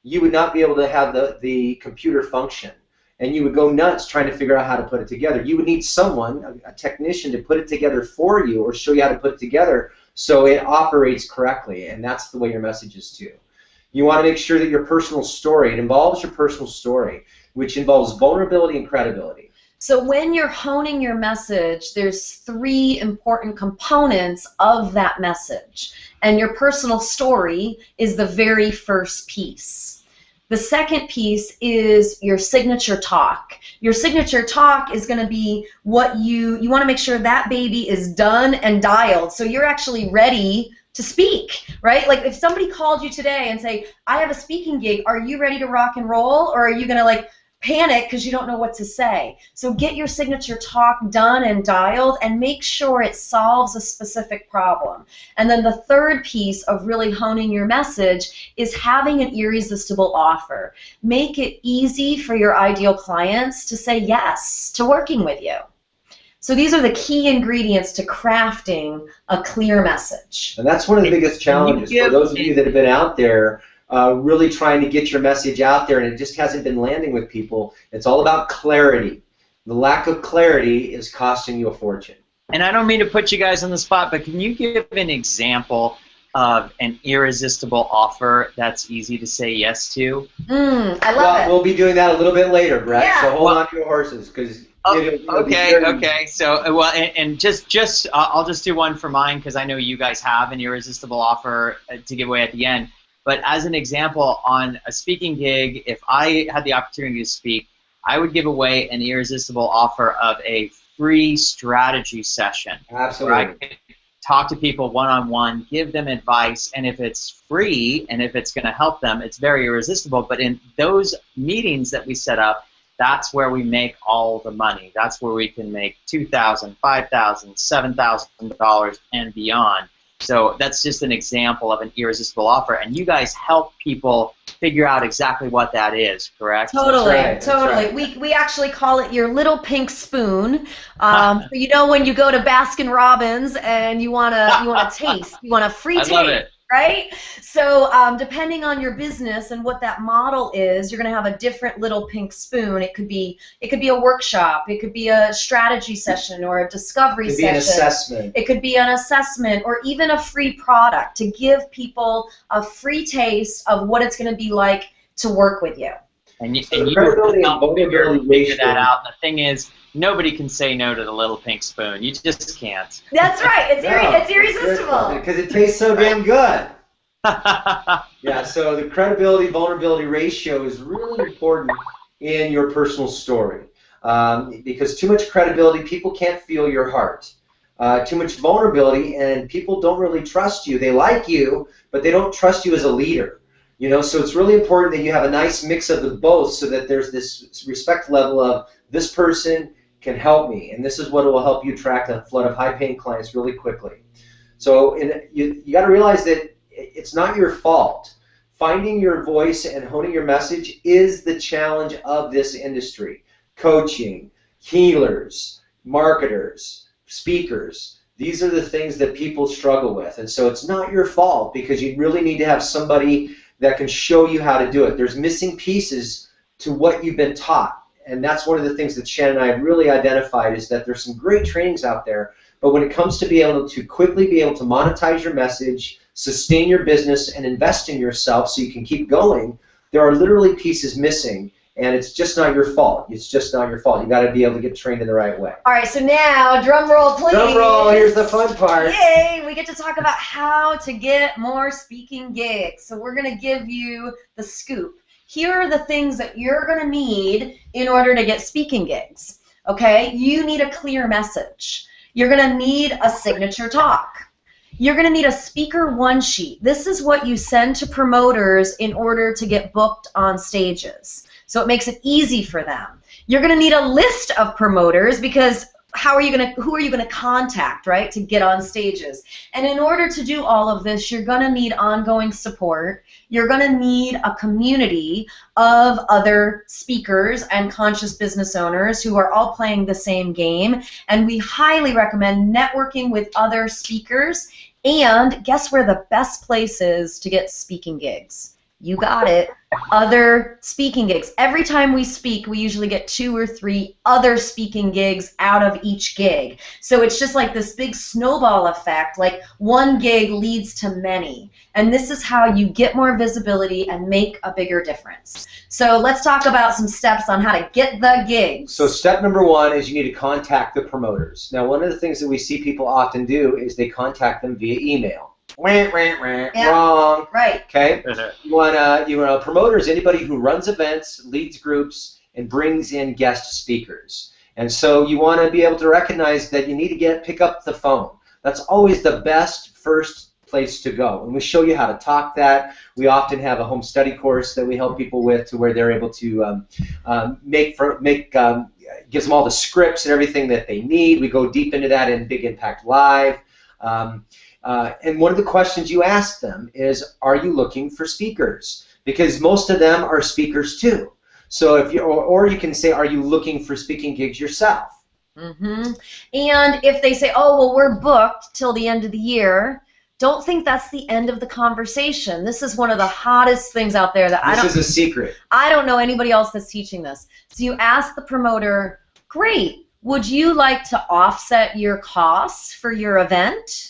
you would not be able to have the computer function. And you would go nuts trying to figure out how to put it together. You would need someone, a technician, to put it together for you or show you how to put it together so it operates correctly. And that's the way your message is too. You want to make sure that your personal story, it involves your personal story, which involves vulnerability and credibility. So when you're honing your message, there's 3 important components of that message. And your personal story is the very first piece. The second piece is your signature talk. Your signature talk is going to be what you want to make sure that baby is done and dialed, so you're actually ready to speak, right? Like if somebody called you today and say, I have a speaking gig, are you ready to rock and roll, or are you going to like panic because you don't know what to say? So get your signature talk done and dialed and make sure it solves a specific problem. And then the third piece of really honing your message is having an irresistible offer. Make it easy for your ideal clients to say yes to working with you. So these are the key ingredients to crafting a clear message. And that's one of the biggest challenges for those of you that have been out there really trying to get your message out there, and it just hasn't been landing with people. It's all about clarity. The lack of clarity is costing you a fortune. And I don't mean to put you guys on the spot, but can you give an example of an irresistible offer that's easy to say yes to? I love it. We'll be doing that a little bit later, Brett. Yeah. So hold on to your horses, because Okay. So, well, and just I'll just do one for mine because I know you guys have an irresistible offer to give away at the end. But as an example, on a speaking gig, if I had the opportunity to speak, I would give away an irresistible offer of a free strategy session. Absolutely. Where I could talk to people one-on-one, give them advice, and if it's free and if it's going to help them, it's very irresistible. But in those meetings that we set up, that's where we make all the money. That's where we can make $2,000, $5,000, $7,000 and beyond. So that's just an example of an irresistible offer, and you guys help people figure out exactly what that is, correct? Totally, That's right, totally. that's right. We actually call it your little pink spoon. So you know when you go to Baskin Robbins and you wanna taste, you want a free taste. I love it. Right? So depending on your business and what that model is, you're going to have a different little pink spoon. It could be a workshop. It could be a strategy session or a discovery It could session. be an assessment. It could be an assessment or even a free product to give people a free taste of what it's going to be like to work with you. And you credibility and vulnerability figure that ratio. out. And the thing is, nobody can say no to the little pink spoon. You just can't. That's right. It's irresistible. Because it tastes so damn good. Yeah, so the credibility-vulnerability ratio is really important in your personal story. Because too much credibility, people can't feel your heart. Too much vulnerability, and people don't really trust you. They like you, but they don't trust you as a leader. You know, so it's really important that you have a nice mix of the both, so that there's this respect level of this person can help me, and this is what will help you attract a flood of high-paying clients really quickly. So you got to realize that it's not your fault. Finding your voice and honing your message is the challenge of this industry. Coaching, healers, marketers, speakers. These are the things that people struggle with. And so it's not your fault, because you really need to have somebody that can show you how to do it. There's missing pieces to what you've been taught. And that's one of the things that Shannon and I have really identified, is that there's some great trainings out there, but when it comes to be able to quickly be able to monetize your message, sustain your business, and invest in yourself so you can keep going, there are literally pieces missing. And it's just not your fault. It's just not your fault. You got to be able to get trained in the right way. All right, so now, drum roll, please. Drum roll, here's the fun part. Yay, we get to talk about how to get more speaking gigs. So we're going to give you the scoop. Here are the things that you're going to need in order to get speaking gigs. Okay, you need a clear message. You're going to need a signature talk. You're going to need a speaker one sheet. This is what you send to promoters in order to get booked on stages. So it makes it easy for them. You're going to need a list of promoters, because who are you going to contact, right, to get on stages? And in order to do all of this, you're going to need ongoing support. You're going to need a community of other speakers and conscious business owners who are all playing the same game. And we highly recommend networking with other speakers. And guess where the best place is to get speaking gigs? You got it. Other speaking gigs. Every time we speak, we usually get 2 or 3 other speaking gigs out of each gig. So it's just like this big snowball effect, like one gig leads to many. And this is how you get more visibility and make a bigger difference. So let's talk about some steps on how to get the gigs. So step number 1 is you need to contact the promoters. Now, one of the things that we see people often do is they contact them via email. Yeah. Wrong. Right. Okay. You want promoters, anybody who runs events, leads groups, and brings in guest speakers. And so you want to be able to recognize that you need to pick up the phone. That's always the best first place to go. And we show you how to talk that. We often have a home study course that we help people with, to where they're able to gives them all the scripts and everything that they need. We go deep into that in Big Impact Live. And one of the questions you ask them is, are you looking for speakers? Because most of them are speakers too. So if you, or you can say, are you looking for speaking gigs yourself? Mm-hmm. And if they say, oh, well, we're booked till the end of the year, don't think that's the end of the conversation. This is one of the hottest things out there that This is a secret. I don't know anybody else that's teaching this. So you ask the promoter, great, would you like to offset your costs for your event?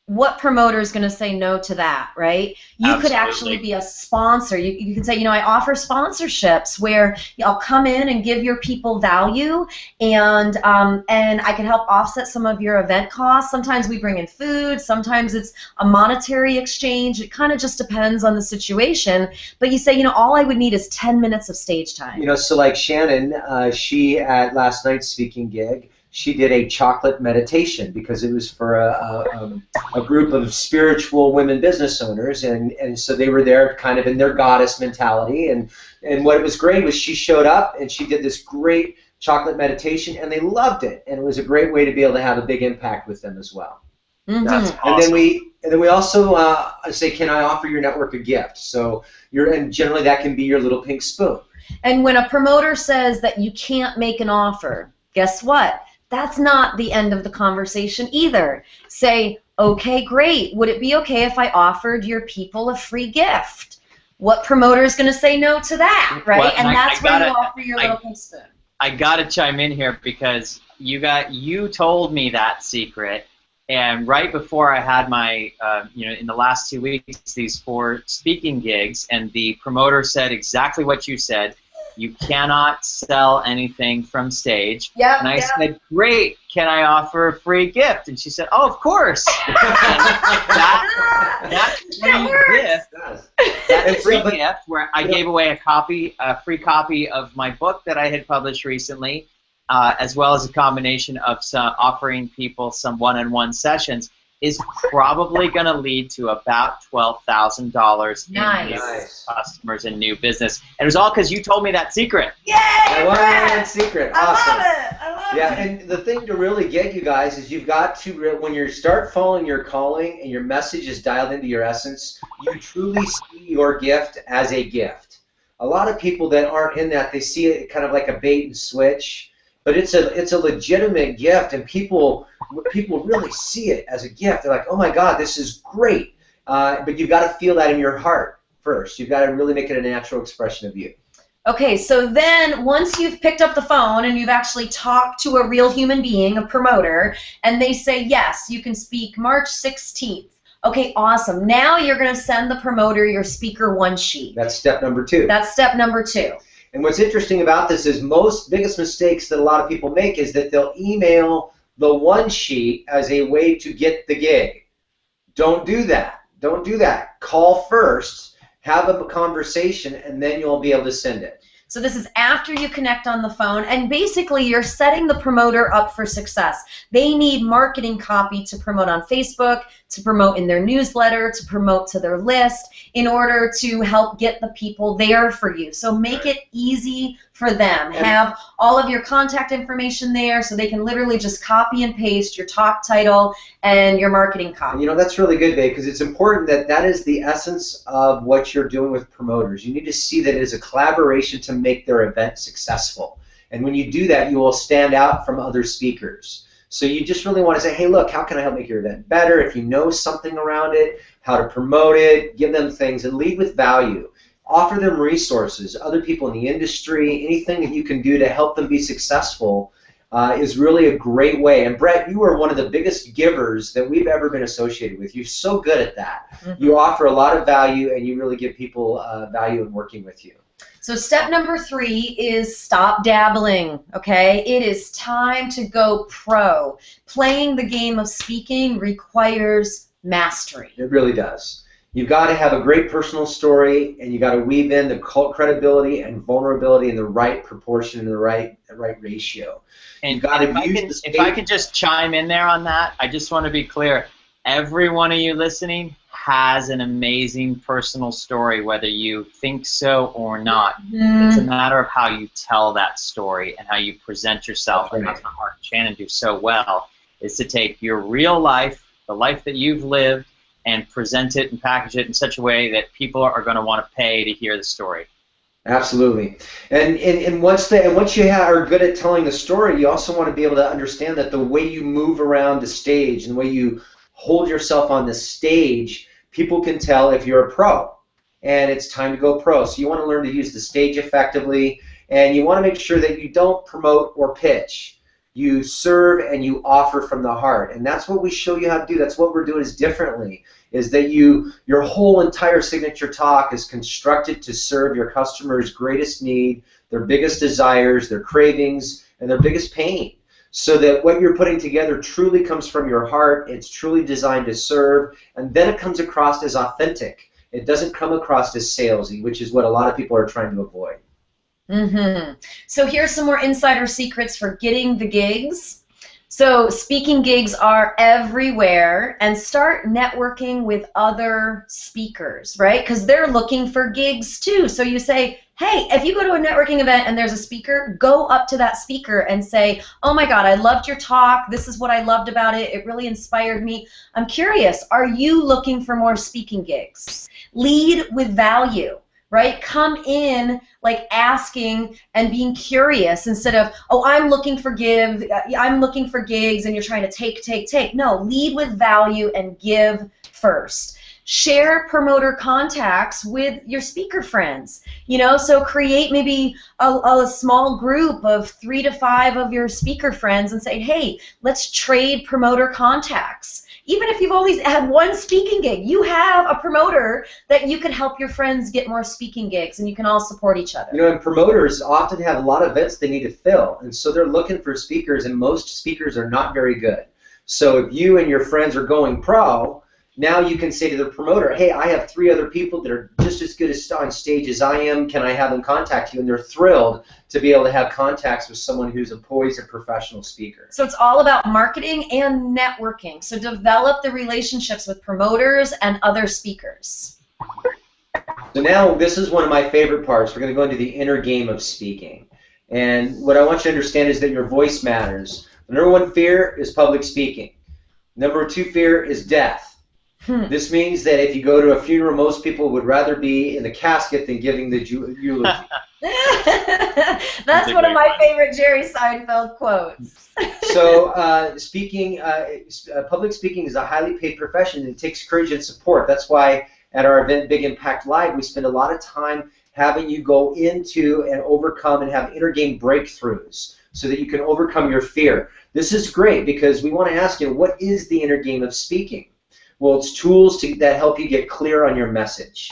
What promoter is going to say no to that, right? You Absolutely. could actually be a sponsor. You could say, you know, I offer sponsorships where I'll come in and give your people value, and I can help offset some of your event costs. Sometimes we bring in food. Sometimes it's a monetary exchange. It kind of just depends on the situation. But you say, you know, all I would need is 10 minutes of stage time. You know, so like Shannon, she at last night's speaking gig, she did a chocolate meditation, because it was for a group of spiritual women business owners, and so they were there kind of in their goddess mentality, and what was great was she showed up and she did this great chocolate meditation, and they loved it, and it was a great way to be able to have a big impact with them as well. Mm-hmm. That's awesome. And then we also say, can I offer your network a gift? So and generally that can be your little pink spoon. And when a promoter says that you can't make an offer, guess what? That's not the end of the conversation either. Say, okay, great. Would it be okay if I offered your people a free gift? What promoter is going to say no to that, right? Well, and that's where you offer your little pink spoon. I gotta chime in here, because you told me that secret, and right before I had my in the last 2 weeks, these 4 speaking gigs, and the promoter said exactly what you said. You cannot sell anything from stage. Yep, and I said, great, can I offer a free gift? And she said, oh, of course. that free gift where I gave away a free copy of my book that I had published recently, as well as a combination of offering people some one-on-one sessions, is probably going to lead to about $12,000 in new customers and new business. And it was all because you told me that secret. Yay! One secret. Awesome. I love it. Yeah, and the thing to really get you guys is you've got to, when you start following your calling and your message is dialed into your essence, you truly see your gift as a gift. A lot of people that aren't in that, they see it kind of like a bait and switch. but it's a legitimate gift, and people really see it as a gift. They're like, oh my God, this is great. But you've got to feel that in your heart first. You've got to really make it a natural expression of you. Okay, so then once you've picked up the phone and you've actually talked to a real human being, a promoter, and they say, yes, you can speak March 16th. Okay, awesome. Now you're going to send the promoter your speaker one sheet. That's step number 2. That's step number 2. And what's interesting about this is biggest mistakes that a lot of people make is that they'll email the one sheet as a way to get the gig. Don't do that. Don't do that. Call first, have a conversation, and then you'll be able to send it. So this is after you connect on the phone, and basically you're setting the promoter up for success. They need marketing copy to promote on Facebook, to promote in their newsletter, to promote to their list, in order to help get the people there for you. So make it easy for them. Have all of your contact information there so they can literally just copy and paste your talk title and your marketing copy. And you know, that's really good, Dave, because it's important that is the essence of what you're doing with promoters. You need to see that it is a collaboration to make their event successful. And when you do that, you will stand out from other speakers. So you just really want to say, hey, look, how can I help make your event better? If you know something around it, how to promote it, give them things, and lead with value. Offer them resources, other people in the industry, anything that you can do to help them be successful is really a great way. And Brett, you are one of the biggest givers that we've ever been associated with. You're so good at that. Mm-hmm. You offer a lot of value, and you really give people value in working with you. So step number 3 is stop dabbling, okay? It is time to go pro. Playing the game of speaking requires mastery. It really does. You've got to have a great personal story, and you've got to weave in the credibility and vulnerability in the right proportion and the right ratio. And if I could just chime in there on that, I just want to be clear. Every one of you listening has an amazing personal story, whether you think so or not. Mm. It's a matter of how you tell that story and how you present yourself. That's right. And that's what Mark and Shannon do so well, is to take your real life, the life that you've lived, and present it and package it in such a way that people are going to want to pay to hear the story. Absolutely. And once you are good at telling the story, you also want to be able to understand that the way you move around the stage and the way you hold yourself on the stage, people can tell if you're a pro. And it's time to go pro. So you want to learn to use the stage effectively, and you want to make sure that you don't promote or pitch. You serve and you offer from the heart, and that's what we show you how to do. That's what we're doing is differently, is that your whole entire signature talk is constructed to serve your customer's greatest need, their biggest desires, their cravings, and their biggest pain, so that what you're putting together truly comes from your heart. It's truly designed to serve, and then it comes across as authentic. It doesn't come across as salesy, which is what a lot of people are trying to avoid. Mm-hmm. So here's some more insider secrets for getting the gigs. So speaking gigs are everywhere, and start networking with other speakers, right? Because they're looking for gigs too. So you say, hey, if you go to a networking event and there's a speaker, go up to that speaker and say, oh my God, I loved your talk. This is what I loved about it. It really inspired me. I'm curious, are you looking for more speaking gigs? Lead with value. Right? Come in like asking and being curious instead of, oh, I'm looking for gigs and you're trying to take. No, lead with value and give first. Share promoter contacts with your speaker friends. So create maybe a small group of 3 to 5 of your speaker friends and say, hey, let's trade promoter contacts. Even if you've only had one speaking gig, you have a promoter that you can help your friends get more speaking gigs, and you can all support each other. And promoters often have a lot of events they need to fill, and so they're looking for speakers, and most speakers are not very good. So if you and your friends are going pro, now you can say to the promoter, hey, I have 3 other people that are just as good on stage as I am. Can I have them contact you? And they're thrilled to be able to have contacts with someone who's a poised and professional speaker. So it's all about marketing and networking. So develop the relationships with promoters and other speakers. So now this is one of my favorite parts. We're going to go into the inner game of speaking. And what I want you to understand is that your voice matters. The number 1 fear is public speaking. Number 2 fear is death. This means that if you go to a funeral, most people would rather be in the casket than giving the eulogy. That's one of my favorite Jerry Seinfeld quotes. So public speaking is a highly paid profession, and it takes courage and support. That's why at our event, Big Impact Live, we spend a lot of time having you go into and overcome and have inner game breakthroughs so that you can overcome your fear. This is great because we want to ask you, what is the inner game of speaking? Well, it's tools that help you get clear on your message.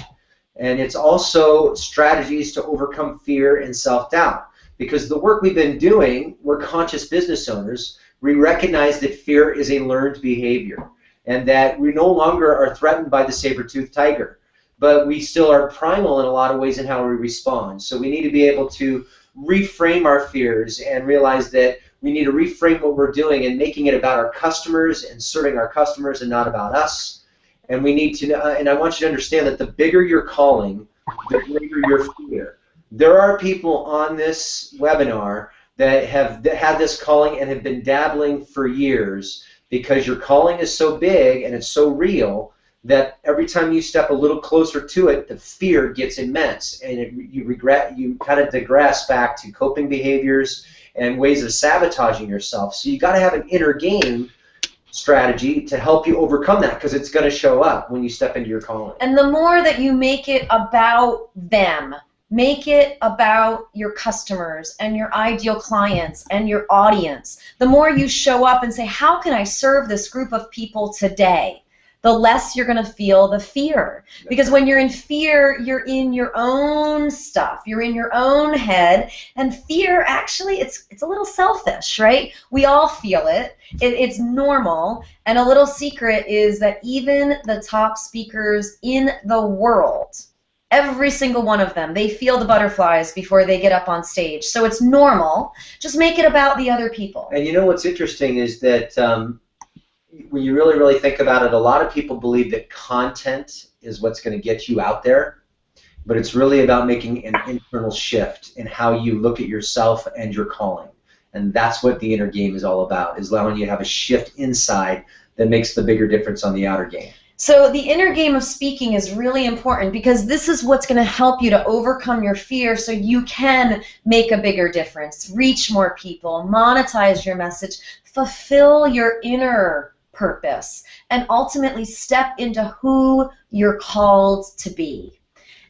And it's also strategies to overcome fear and self-doubt. Because the work we've been doing, we're conscious business owners, we recognize that fear is a learned behavior and that we no longer are threatened by the saber-toothed tiger. But we still are primal in a lot of ways in how we respond. So we need to be able to reframe our fears and realize that we need to reframe what we're doing and making it about our customers and serving our customers and not about us. And we need to, and I want you to understand that the bigger your calling, the greater your fear. There are people on this webinar that have had this calling and have been dabbling for years because your calling is so big and it's so real that every time you step a little closer to it, the fear gets immense, and you kind of digress back to coping behaviors and ways of sabotaging yourself. So you got to have an inner game strategy to help you overcome that, because it's going to show up when you step into your calling. And the more that you make it about them, make it about your customers and your ideal clients and your audience, the more you show up and say, how can I serve this group of people today? The less you're going to feel the fear. Because when you're in fear, you're in your own stuff. You're in your own head. And fear, actually, it's a little selfish, right? We all feel it. It's normal. And a little secret is that even the top speakers in the world, every single one of them, they feel the butterflies before they get up on stage. So it's normal. Just make it about the other people. And you know what's interesting is that when you really, really think about it, a lot of people believe that content is what's going to get you out there, but it's really about making an internal shift in how you look at yourself and your calling. And that's what the inner game is all about, is allowing you to have a shift inside that makes the bigger difference on the outer game. So the inner game of speaking is really important, because this is what's going to help you to overcome your fear so you can make a bigger difference, reach more people, monetize your message, fulfill your inner purpose, and ultimately step into who you're called to be.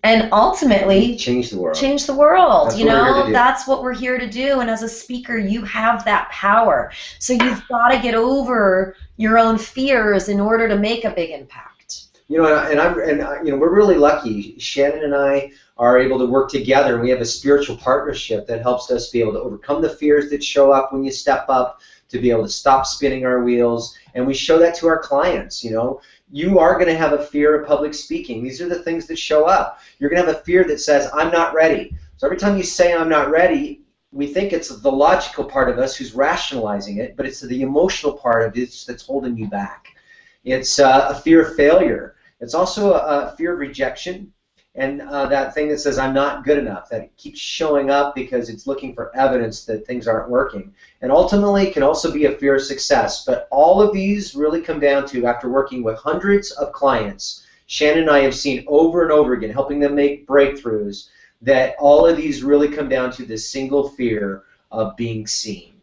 And ultimately change the world. Change the world. That's you know, that's what we're here to do. And as a speaker, you have that power. So you've got to get over your own fears in order to make a big impact. You know, you know, we're really lucky. Shannon and I are able to work together, and we have a spiritual partnership that helps us be able to overcome the fears that show up when you step up, to be able to stop spinning our wheels, and we show that to our clients. You know, you are going to have a fear of public speaking. These are the things that show up. You're going to have a fear that says, I'm not ready. So every time you say I'm not ready, we think it's the logical part of us who's rationalizing it, but it's the emotional part of it that's holding you back. It's a fear of failure. It's also a fear of rejection, and that thing that says I'm not good enough, that keeps showing up because it's looking for evidence that things aren't working. And ultimately it can also be a fear of success. But all of these really come down to, after working with hundreds of clients, Shannon and I have seen over and over again, helping them make breakthroughs, that all of these really come down to this single fear of being seen.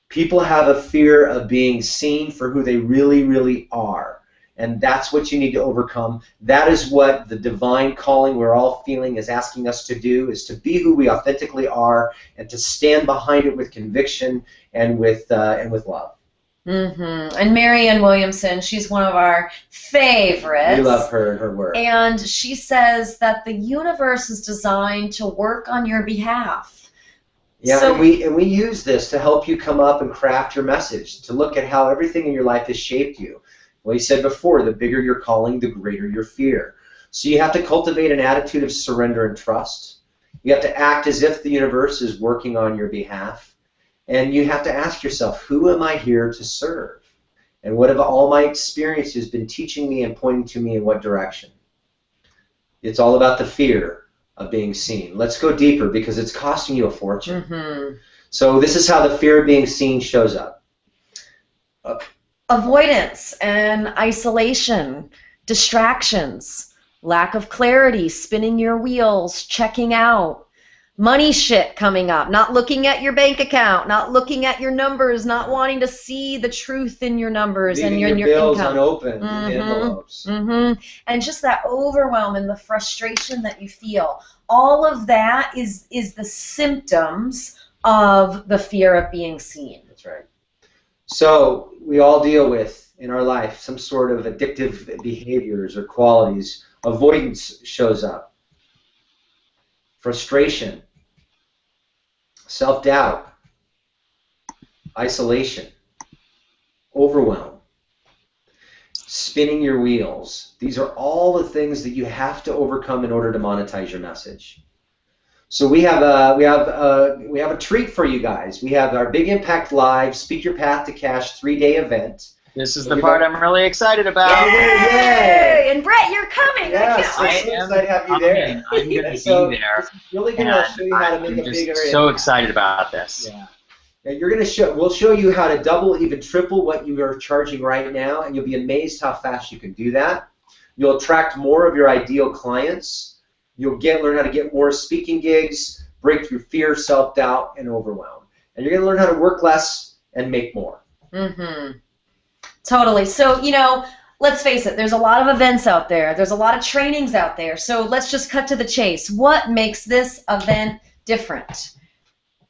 People have a fear of being seen for who they really, really are. And that's what you need to overcome. That is what the divine calling we're all feeling is asking us to do, is to be who we authentically are and to stand behind it with conviction and with love. And Marianne Williamson, she's one of our favorites. We love her and her work. And she says that the universe is designed to work on your behalf. Yeah, so, and we use this to help you come up and craft your message, to look at how everything in your life has shaped you. Well, you said before, the bigger your calling, the greater your fear. So you have to cultivate an attitude of surrender and trust. You have to act as if the universe is working on your behalf. And you have to ask yourself, who am I here to serve? And what have all my experiences been teaching me and pointing to me in what direction? It's all about the fear of being seen. Let's go deeper, because it's costing you a fortune. So this is how the fear of being seen shows up. Avoidance and isolation Distractions, lack of clarity, spinning your wheels, checking out, money shit coming up, not looking at your bank account, not looking at your numbers, not wanting to see the truth in your numbers and Leaving your bills income. unopened in the envelopes. And just that overwhelm and the frustration that you feel. All of that is the symptoms of the fear of being seen. That's right. So we all deal with, in our life, some sort of addictive behaviors or qualities. Avoidance shows up. Frustration. Self-doubt. Isolation. Overwhelm. Spinning your wheels. These are all the things that you have to overcome in order to monetize your message. So we have a treat for you guys. We have our Big Impact Live Speak Your Path to Cash 3-day event. This is the part I'm really excited about. Yay! And Brett, you're coming. Yes, I I'm so excited to have you there. I'm going to be there. It's really going to show you how to make a bigger impact. So excited about this. Yeah. Now you're going to we'll show you how to double, even triple what you are charging right now, and you'll be amazed how fast you can do that. You'll attract more of your ideal clients. You'll learn how to get more speaking gigs, break through fear, self-doubt, and overwhelm. And you're going to learn how to work less and make more. Totally. So, let's face it, there's a lot of events out there. There's a lot of trainings out there. So let's just cut to the chase. What makes this event different?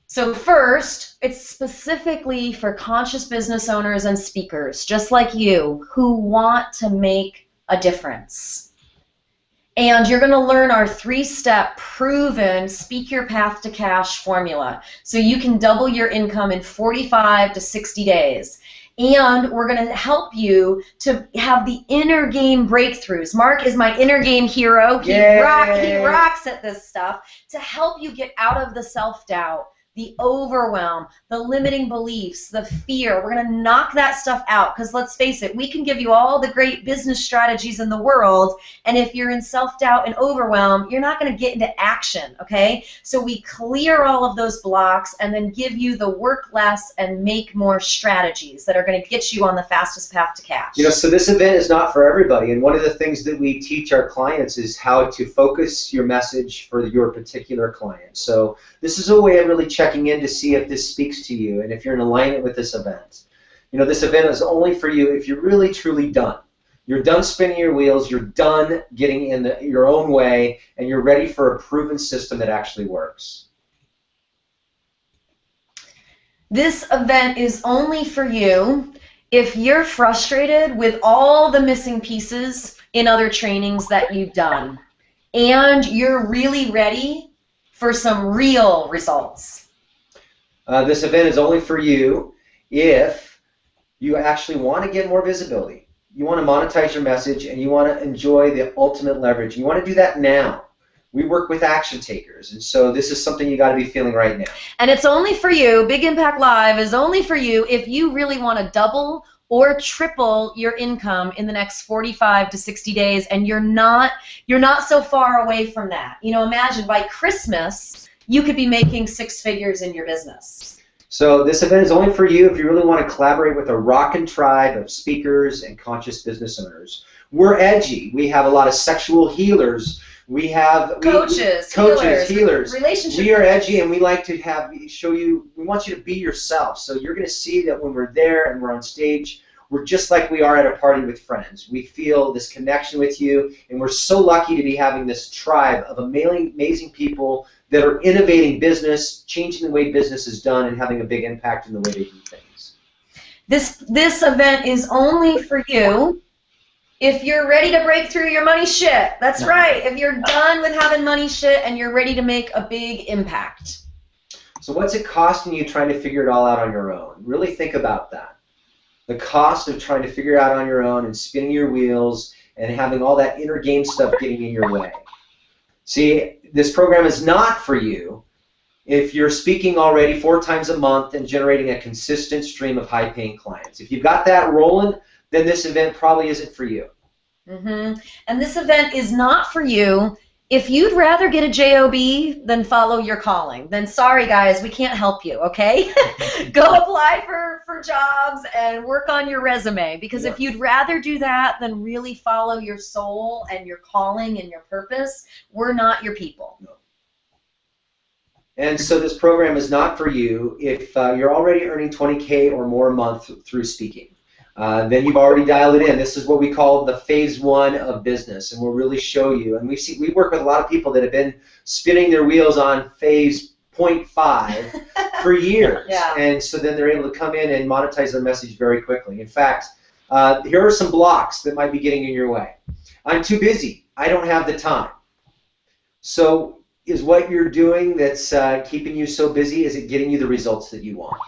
So first, it's specifically for conscious business owners and speakers, just like you, who want to make a difference. And you're going to learn our 3-step proven Speak Your Path to Cash formula. So you can double your income in 45 to 60 days. And we're going to help you to have the inner game breakthroughs. Mark is my inner game hero. He rocks at this stuff to help you get out of the self-doubt, the overwhelm, the limiting beliefs, the fear. We're going to knock that stuff out because let's face it, we can give you all the great business strategies in the world, and if you're in self-doubt and overwhelm, you're not going to get into action, okay? So we clear all of those blocks and then give you the work less and make more strategies that are going to get you on the fastest path to cash. So this event is not for everybody, and one of the things that we teach our clients is how to focus your message for your particular client. So this is a way of really checking in to see if this speaks to you and if you're in alignment with this event. This event is only for you if you're really truly done. You're done spinning your wheels, you're done getting in your own way, and you're ready for a proven system that actually works. This event is only for you if you're frustrated with all the missing pieces in other trainings that you've done, and you're really ready for some real results. This event is only for you if you actually want to get more visibility. You want to monetize your message and you want to enjoy the ultimate leverage. You want to do that now. We work with action takers, and so this is something you got to be feeling right now. And it's only for you. Big Impact Live is only for you if you really want to double or triple your income in the next 45 to 60 days, and you're not so far away from that. Imagine by Christmas you could be making 6 figures in your business. So this event is only for you if you really want to collaborate with a rockin' tribe of speakers and conscious business owners. We're edgy. We have a lot of sexual healers. We have coaches, healers. Relationships. We are edgy, and we like to show you. We want you to be yourself. So you're going to see that when we're there and we're on stage, we're just like we are at a party with friends. We feel this connection with you, and we're so lucky to be having this tribe of amazing people that are innovating business, changing the way business is done, and having a big impact in the way they do things. This event is only for you if you're ready to break through your money shit. That's right. If you're done with having money shit and you're ready to make a big impact. So what's it costing you trying to figure it all out on your own? Really think about that. The cost of trying to figure it out on your own and spinning your wheels and having all that inner game stuff getting in your way. See, this program is not for you if you're speaking already 4 times a month and generating a consistent stream of high-paying clients. If you've got that rolling, then this event probably isn't for you. And this event is not for you if you'd rather get a JOB than follow your calling. Then sorry, guys, we can't help you, okay? Go apply for for jobs and work on your resume. Because if you'd rather do that than really follow your soul and your calling and your purpose, we're not your people. And so this program is not for you if you're already earning 20K or more a month through speaking. Then you've already dialed it in. This is what we call the phase 1 of business, and we'll really show you. And we work with a lot of people that have been spinning their wheels on phase 0.5 for years. Yeah. And so then they're able to come in and monetize their message very quickly. In fact, here are some blocks that might be getting in your way. I'm too busy. I don't have the time. So is what you're doing that's keeping you so busy, is it getting you the results that you want?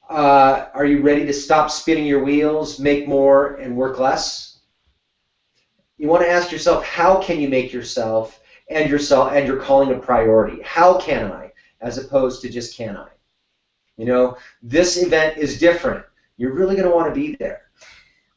Are you ready to stop spinning your wheels, make more, and work less? You want to ask yourself, how can you make yourself and your calling a priority? How can I, as opposed to just can I? You know, this event is different. You're really going to want to be there.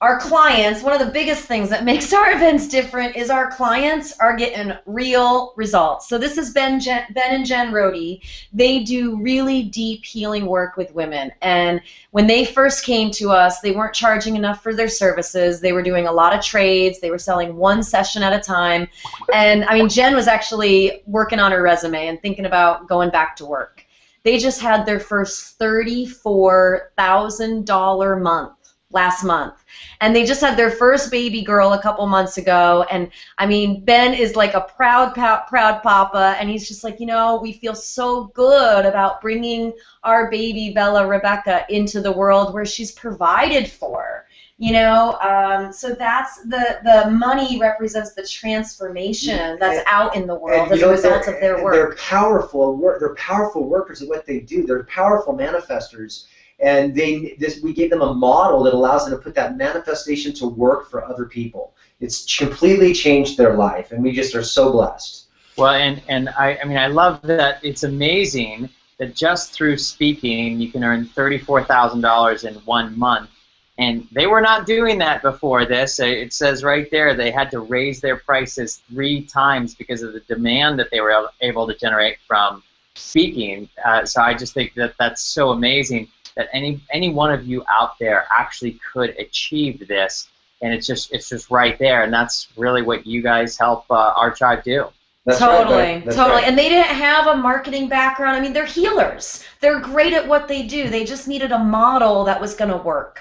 Our clients, one of the biggest things that makes our events different is our clients are getting real results. So this is Ben and Jen Rohde. They do really deep healing work with women. And when they first came to us, they weren't charging enough for their services. They were doing a lot of trades. They were selling one session at a time. And I mean, Jen was actually working on her resume and thinking about going back to work. They just had their first $34,000 month last month. And they just had their first baby girl a couple months ago. And I mean, Ben is like a proud papa. And he's just like, you know, we feel so good about bringing our baby Bella Rebecca into the world where she's provided for. You know, so that's the money represents the transformation that's out in the world as a result of their work. They're powerful. They're powerful workers at what they do. They're powerful manifestors. And we gave them a model that allows them to put that manifestation to work for other people. It's completely changed their life, and we just are so blessed. Well, and I mean, I love that. It's amazing that just through speaking, you can earn $34,000 in 1 month. And they were not doing that before this. It says right there they had to raise their prices 3 times because of the demand that they were able to generate from speaking. So I just think that that's so amazing that any one of you out there actually could achieve this, and it's just right there, and that's really what you guys help our tribe do. That's totally, right, that's totally. right. And they didn't have a marketing background. I mean, they're healers. They're great at what they do. They just needed a model that was going to work.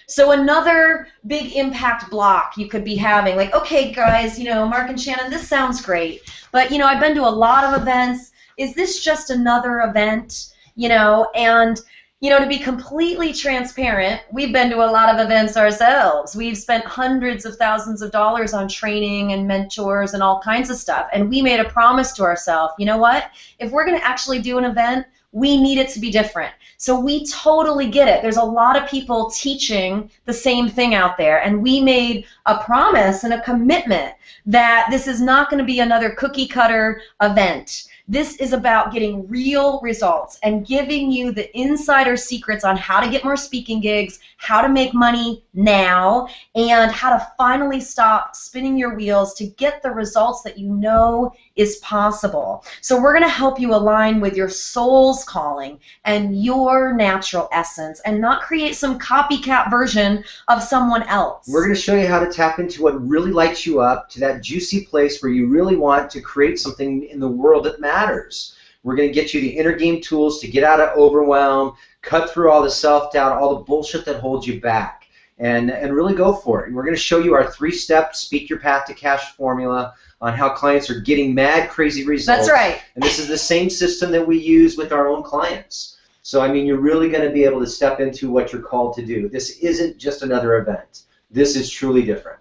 So another big impact block you could be having, like, okay, guys, you know, Mark and Shannon, this sounds great, but, you know, I've been to a lot of events. Is this just another event? You know, and you know, to be completely transparent, we've been to a lot of events ourselves. We've spent hundreds of thousands of dollars on training and mentors and all kinds of stuff. And we made a promise to ourselves, you know what? If we're going to actually do an event, we need it to be different. So we totally get it. There's a lot of people teaching the same thing out there. And we made a promise and a commitment that this is not going to be another cookie cutter event. This is about getting real results and giving you the insider secrets on how to get more speaking gigs, how to make money now, and how to finally stop spinning your wheels to get the results that you know is possible. So we're going to help you align with your soul's calling and your natural essence and not create some copycat version of someone else. We're going to show you how to tap into what really lights you up, to that juicy place where you really want to create something in the world that matters. We're going to get you the inner game tools to get out of overwhelm, cut through all the self-doubt, all the bullshit that holds you back, and really go for it. And we're going to show you our 3-step Speak Your Path to Cash formula on how clients are getting mad, crazy results. That's right. And this is the same system that we use with our own clients. So, I mean, you're really going to be able to step into what you're called to do. This isn't just another event. This is truly different.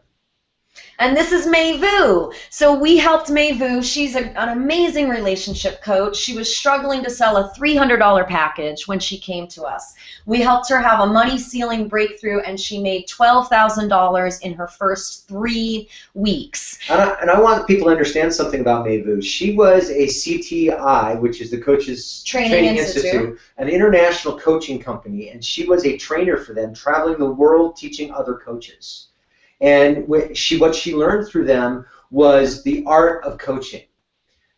And this is May Vu. So we helped May Vu. She's an amazing relationship coach. She was struggling to sell a $300 package when she came to us. We helped her have a money ceiling breakthrough, and she made $12,000 in her first 3 weeks. And I want people to understand something about May Vu. She was a CTI, which is the Coaches Training Institute, an international coaching company, and she was a trainer for them, traveling the world teaching other coaches. And what she learned through them was the art of coaching.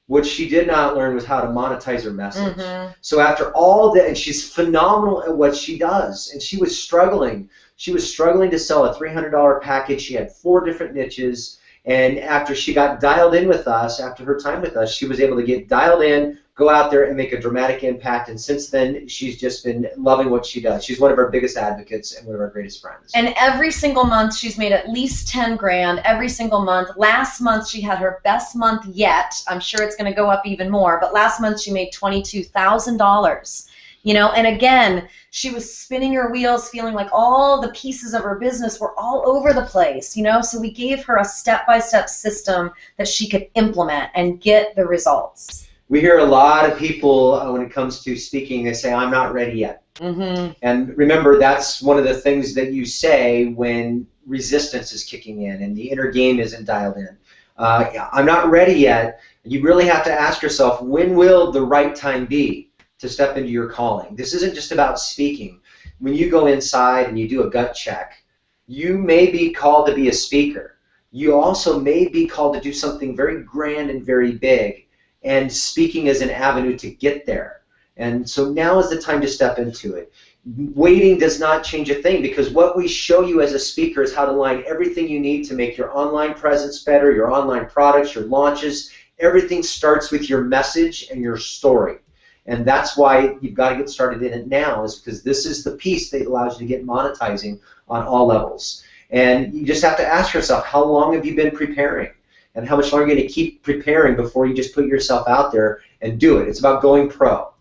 What she did not learn was how to monetize her message. Mm-hmm. So after all that, and she's phenomenal at what she does, and she was struggling. She was struggling to sell a $300 package. She had 4 different niches. And after she got dialed in with us, after her time with us, she was able to get dialed in, go out there and make a dramatic impact. And since then, she's just been loving what she does. She's one of our biggest advocates and one of our greatest friends. And every single month, she's made at least 10 grand every single month. Last month, she had her best month yet. I'm sure it's going to go up even more. But last month, she made $22,000. You know, and again, she was spinning her wheels, feeling like all the pieces of her business were all over the place, you know, so we gave her a step-by-step system that she could implement and get the results. We hear a lot of people when it comes to speaking, they say, I'm not ready yet. Mm-hmm. And remember, that's one of the things that you say when resistance is kicking in and the inner game isn't dialed in. I'm not ready yet. You really have to ask yourself, when will the right time be to step into your calling? This isn't just about speaking. When you go inside and you do a gut check, you may be called to be a speaker. You also may be called to do something very grand and very big, and speaking is an avenue to get there. And so now is the time to step into it. Waiting does not change a thing, because what we show you as a speaker is how to line everything you need to make your online presence better, your online products, your launches. Everything starts with your message and your story. And that's why you've got to get started in it now, is because this is the piece that allows you to get monetizing on all levels. And you just have to ask yourself, how long have you been preparing? And how much longer are you going to keep preparing before you just put yourself out there and do it? It's about going pro.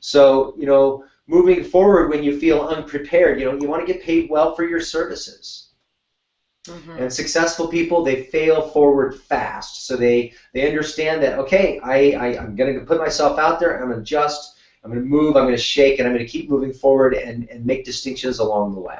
So, you know, moving forward when you feel unprepared, you know, you want to get paid well for your services. Mm-hmm. And successful people, they fail forward fast. So they understand that, okay, I'm going to put myself out there, I'm going to adjust, I'm going to move, I'm going to shake, and I'm going to keep moving forward and make distinctions along the way.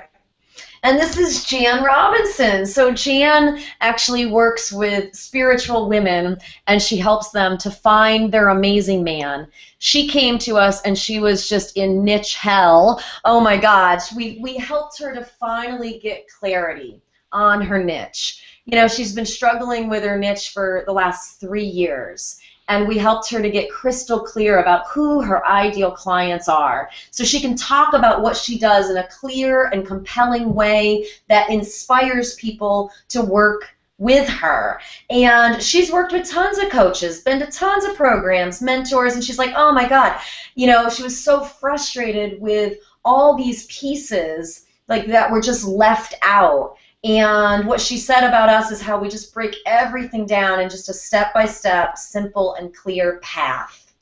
And this is Jan Robinson. So Jan actually works with spiritual women, and she helps them to find their amazing man. She came to us, and she was just in niche hell. Oh my gosh, we helped her to finally get clarity on her niche. You know, she's been struggling with her niche for the last 3 years, and we helped her to get crystal clear about who her ideal clients are, so she can talk about what she does in a clear and compelling way that inspires people to work with her. And she's worked with tons of coaches, been to tons of programs, mentors, and she's like, oh my God, you know, she was so frustrated with all these pieces like that were just left out. And what she said about us is how we just break everything down in just a step-by-step, simple and clear path.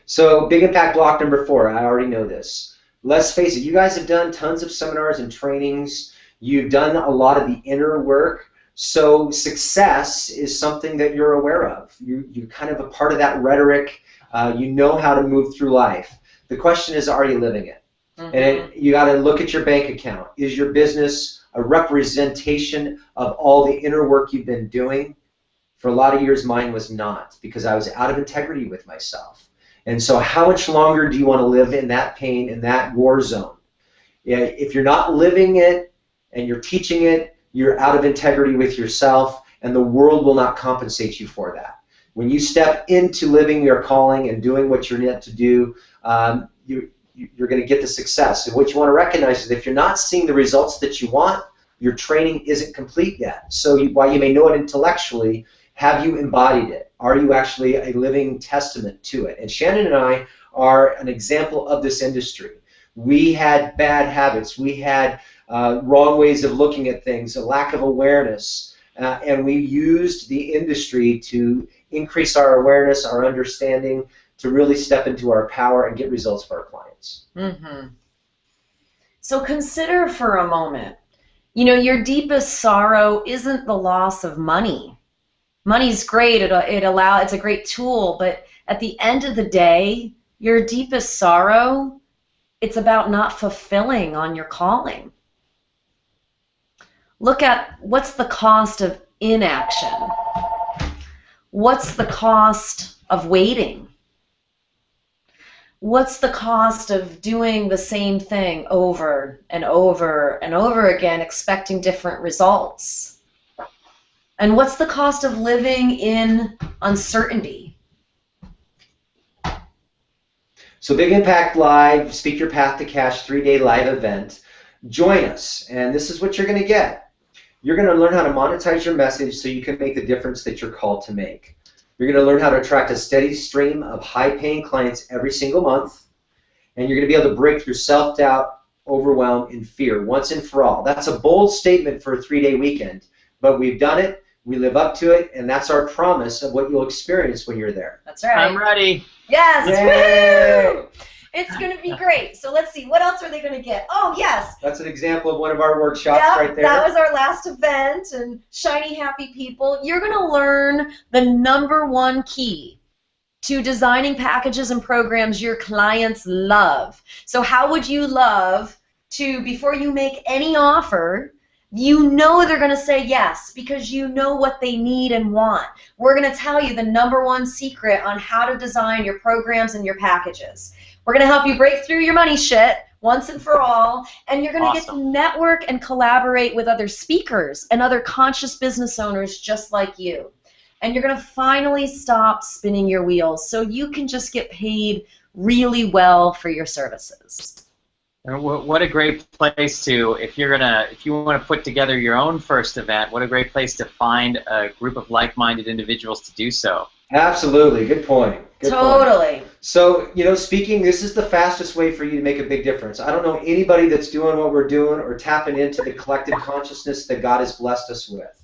So big impact block number 4, I already know this. Let's face it, you guys have done tons of seminars and trainings. You've done a lot of the inner work. So success is something that you're aware of. You're kind of a part of that rhetoric. You know how to move through life. The question is, are you living it? Mm-hmm. And you got to look at your bank account. Is your business a representation of all the inner work you've been doing? For a lot of years, mine was not, because I was out of integrity with myself. And so how much longer do you want to live in that pain, in that war zone? If you're not living it and you're teaching it, you're out of integrity with yourself, and the world will not compensate you for that. When you step into living your calling and doing what you're meant to do, you're going to get the success. And what you want to recognize is if you're not seeing the results that you want, your training isn't complete yet. So while you may know it intellectually, have you embodied it? Are you actually a living testament to it? And Shannon and I are an example of this industry. We had bad habits. We had wrong ways of looking at things, a lack of awareness, and we used the industry to increase our awareness, our understanding, to really step into our power and get results for our clients. Mm-hmm. So consider for a moment, you know, your deepest sorrow isn't the loss of money. Money's great, it's a great tool, but at the end of the day, your deepest sorrow, it's about not fulfilling on your calling. Look at what's the cost of inaction. What's the cost of waiting? What's the cost of doing the same thing over and over and over again, expecting different results? And what's the cost of living in uncertainty? So Big Impact Live, Speak Your Path to Cash 3-day live event. Join us, and this is what you're going to get. You're going to learn how to monetize your message so you can make the difference that you're called to make. You're going to learn how to attract a steady stream of high-paying clients every single month, and you're going to be able to break through self-doubt, overwhelm, and fear once and for all. That's a bold statement for a 3-day weekend, but we've done it, we live up to it, and that's our promise of what you'll experience when you're there. That's right. I'm ready. Yes. Yay! Woo! It's going to be great. So let's see. What else are they going to get? Oh, yes. That's an example of one of our workshops right there. That was our last event, and shiny, happy people. You're going to learn the #1 key to designing packages and programs your clients love. So how would you love to, before you make any offer, you know they're going to say yes because you know what they need and want. We're going to tell you the #1 secret on how to design your programs and your packages. We're going to help you break through your money shit once and for all, and you're going to get to network and collaborate with other speakers and other conscious business owners just like you. And you're going to finally stop spinning your wheels so you can just get paid really well for your services. And what a great place to, if you want to put together your own first event, what a great place to find a group of like-minded individuals to do so. Absolutely, good point. Good totally. Point. So, speaking, this is the fastest way for you to make a big difference. I don't know anybody that's doing what we're doing or tapping into the collective consciousness that God has blessed us with.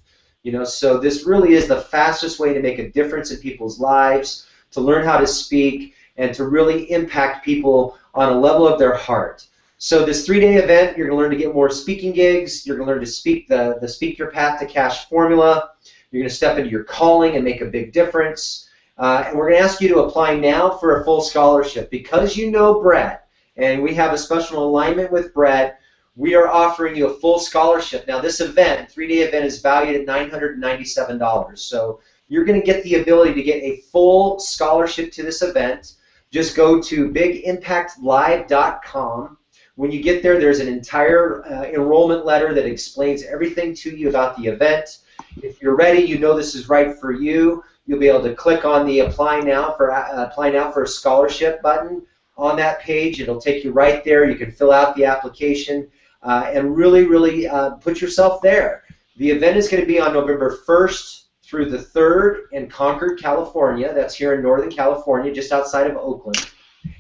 So this really is the fastest way to make a difference in people's lives, to learn how to speak, and to really impact people on a level of their heart. So this 3-day event, you're going to learn to get more speaking gigs. You're going to learn to speak the Speak Your Path to Cash formula. You're going to step into your calling and make a big difference. And we're going to ask you to apply now for a full scholarship. Because you know Brett, and we have a special alignment with Brett, we are offering you a full scholarship. Now this event, 3-day event, is valued at $997. So you're going to get the ability to get a full scholarship to this event. Just go to bigimpactlive.com. When you get there, there's an entire enrollment letter that explains everything to you about the event. If you're ready, you know this is right for you, you'll be able to click on the Apply Now for a Scholarship button. On that page, it'll take you right there. You can fill out the application and really, really put yourself there. The event is going to be on November 1st through the 3rd in Concord, California. That's here in Northern California, just outside of Oakland.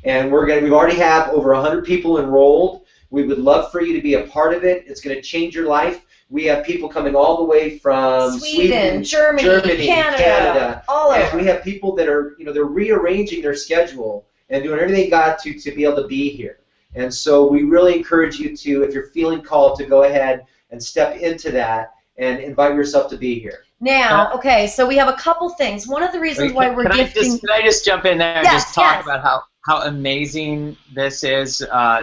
And we've already have over 100 people enrolled. We would love for you to be a part of it. It's going to change your life. We have people coming all the way from Sweden, Germany, Canada, all over. And we have people that are, they're rearranging their schedule and doing everything they got to be able to be here. And so we really encourage you to, if you're feeling called, to go ahead and step into that and invite yourself to be here. Now, okay, so we have a couple things. One of the reasons why we're gifting... Can I just jump in there and just talk about how amazing this is,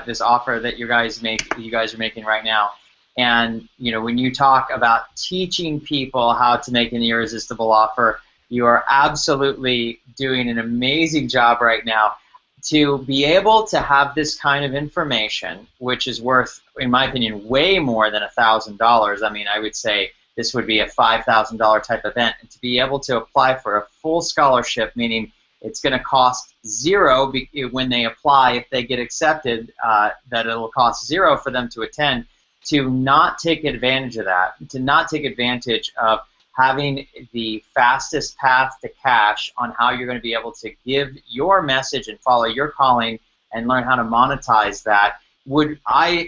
this offer that you guys are making right now. And when you talk about teaching people how to make an irresistible offer, you are absolutely doing an amazing job right now. To be able to have this kind of information, which is worth, in my opinion, way more than $1,000. I mean, I would say this would be a $5,000 type event. And to be able to apply for a full scholarship, meaning it's going to cost zero when they apply. If they get accepted, that it'll cost zero for them to attend. To not take advantage of that, to not take advantage of having the fastest path to cash on how you're going to be able to give your message and follow your calling and learn how to monetize that, would,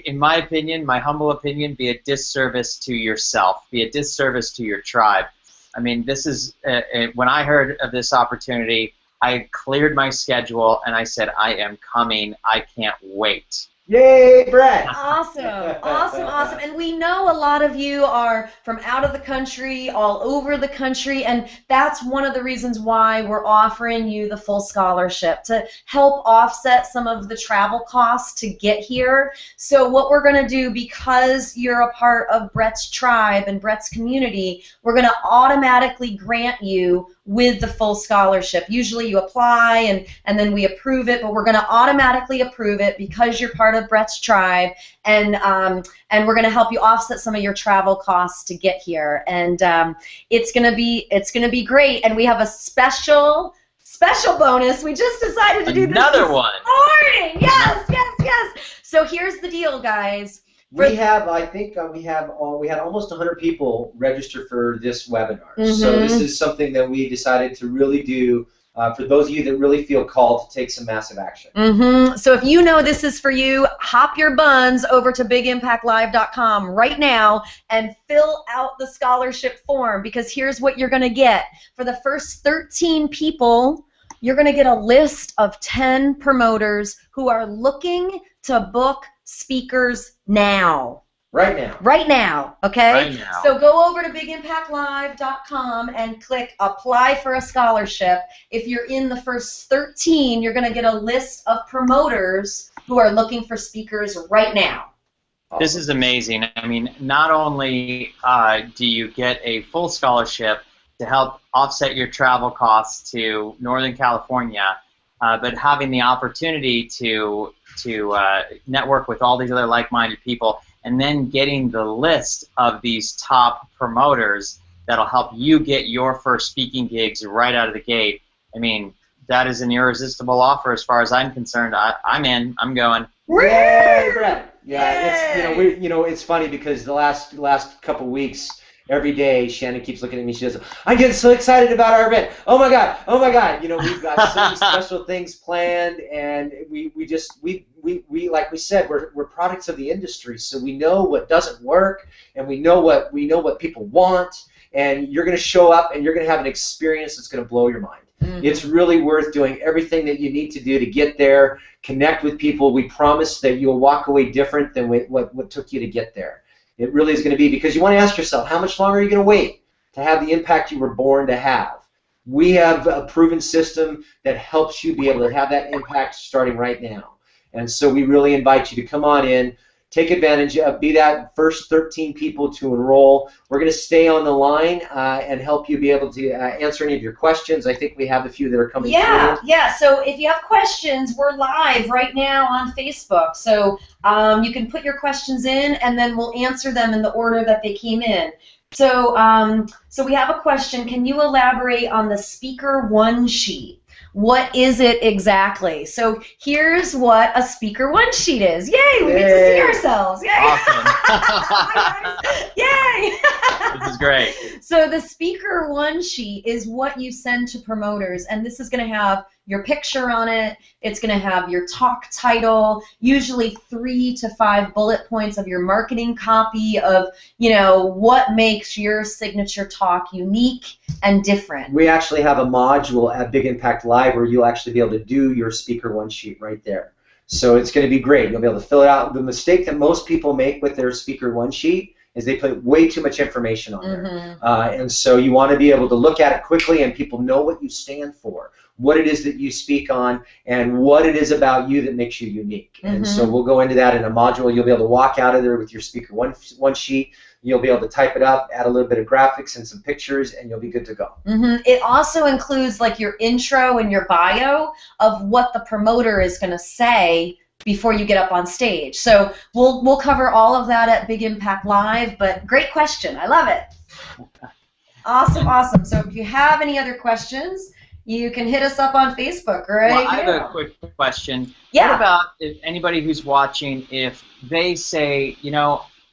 in my opinion, my humble opinion, be a disservice to yourself, be a disservice to your tribe. I mean, this is, when I heard of this opportunity, I cleared my schedule and I said, I am coming, I can't wait. Yay, Brett! Awesome, awesome, awesome. And we know a lot of you are from out of the country, all over the country, and that's one of the reasons why we're offering you the full scholarship, to help offset some of the travel costs to get here. So what we're going to do, because you're a part of Brett's tribe and Brett's community, we're going to automatically grant you with the full scholarship. Usually you apply and then we approve it, but we're going to automatically approve it because you're part of Brett's tribe, and we're going to help you offset some of your travel costs to get here. And it's going to be great. And we have a special special bonus. We just decided to do this Another one. morning. Yes, yes, yes. So here's the deal, guys. We have, I think, we had almost 100 people register for this webinar. So this is something that we decided to really do for those of you that really feel called to take some massive action. So if you know this is for you, hop your buns over to bigimpactlive.com right now and fill out the scholarship form, because here's what you're going to get. For the first 13 people, you're going to get a list of 10 promoters who are looking to book speakers now. Right now. Right now, okay? Right now. So go over to bigimpactlive.com and click Apply for a Scholarship. If you're in the first 13, you're going to get a list of promoters who are looking for speakers right now. This is amazing. I mean, not only do you get a full scholarship to help offset your travel costs to Northern California, but having the opportunity to network with all these other like-minded people, and then getting the list of these top promoters that'll help you get your first speaking gigs right out of the gate. I mean, that is an irresistible offer as far as I'm concerned. I'm in. I'm going. Yay, Brett! Yeah, it's it's funny because the last couple weeks, every day Shannon keeps looking at me. She says, "I'm getting so excited about our event. Oh my god! Oh my god! We've got so many special things planned, and we like we said, we're products of the industry, so we know what doesn't work, and we know what people want, and you're going to show up, and you're going to have an experience that's going to blow your mind. It's really worth doing everything that you need to do to get there, connect with people. We promise that you'll walk away different than what took you to get there. It really is going to be, because you want to ask yourself, how much longer are you going to wait to have the impact you were born to have? We have a proven system that helps you be able to have that impact starting right now. And so we really invite you to come on in, take advantage of, be that first 13 people to enroll. We're going to stay on the line and help you be able to answer any of your questions. I think we have a few that are coming through. Yeah. So if you have questions, we're live right now on Facebook. So you can put your questions in, and then we'll answer them in the order that they came in. So, so we have a question. Can you elaborate on the Speaker One Sheet? What is it exactly? So here's what a Speaker One Sheet is. Yay! We get to see ourselves. Yay! Awesome. Yay! This is great. So the Speaker One Sheet is what you send to promoters, and this is going to have your picture on it. It's going to have your talk title, usually 3 to 5 bullet points of your marketing copy of, what makes your signature talk unique and different. We actually have a module at Big Impact Live where you'll actually be able to do your Speaker One Sheet right there. So it's going to be great. You'll be able to fill it out. The mistake that most people make with their Speaker One Sheet is they put way too much information on there. And so you want to be able to look at it quickly and people know what you stand for, what it is that you speak on, and what it is about you that makes you unique. And so we'll go into that in a module. You'll be able to walk out of there with your Speaker One Sheet. You'll be able to type it up, add a little bit of graphics and some pictures, and you'll be good to go. It also includes like your intro and your bio of what the promoter is going to say before you get up on stage. So we'll cover all of that at Big Impact Live, but great question. I love it. Awesome. So if you have any other questions, you can hit us up on Facebook, right? Well, I have a quick question. Yeah. What about if anybody who's watching, if they say,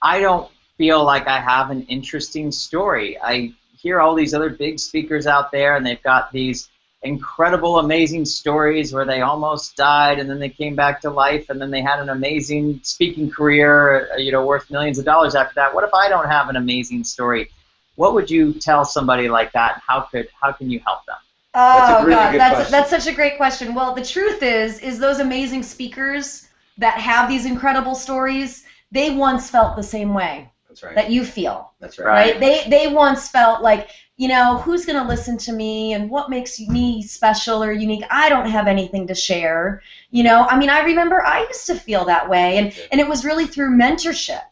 I don't feel like I have an interesting story. I hear all these other big speakers out there, and they've got these incredible, amazing stories where they almost died, and then they came back to life, and then they had an amazing speaking career, worth millions of dollars after that. What if I don't have an amazing story? What would you tell somebody like that? How can you help them? Oh, God, that's such a great question. Well, the truth is those amazing speakers that have these incredible stories, they once felt the same way. That's right. That you feel. That's right. They once felt like, who's going to listen to me, and what makes me special or unique? I don't have anything to share. I remember I used to feel that way, and it was really through mentorship,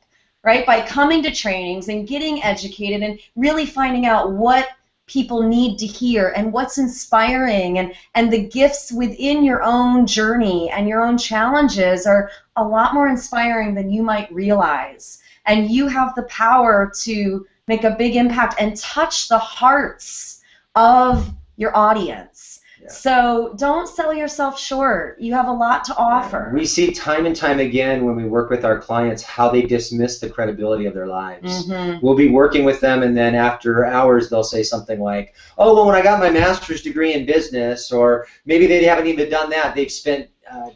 right? By coming to trainings and getting educated and really finding out what people need to hear and what's inspiring, and the gifts within your own journey and your own challenges are a lot more inspiring than you might realize. And you have the power to make a big impact and touch the hearts of your audience. So don't sell yourself short. You have a lot to offer. We see time and time again when we work with our clients how they dismiss the credibility of their lives. We'll be working with them, and then after hours they'll say something like, oh, well, when I got my master's degree in business, or maybe they haven't even done that. They've spent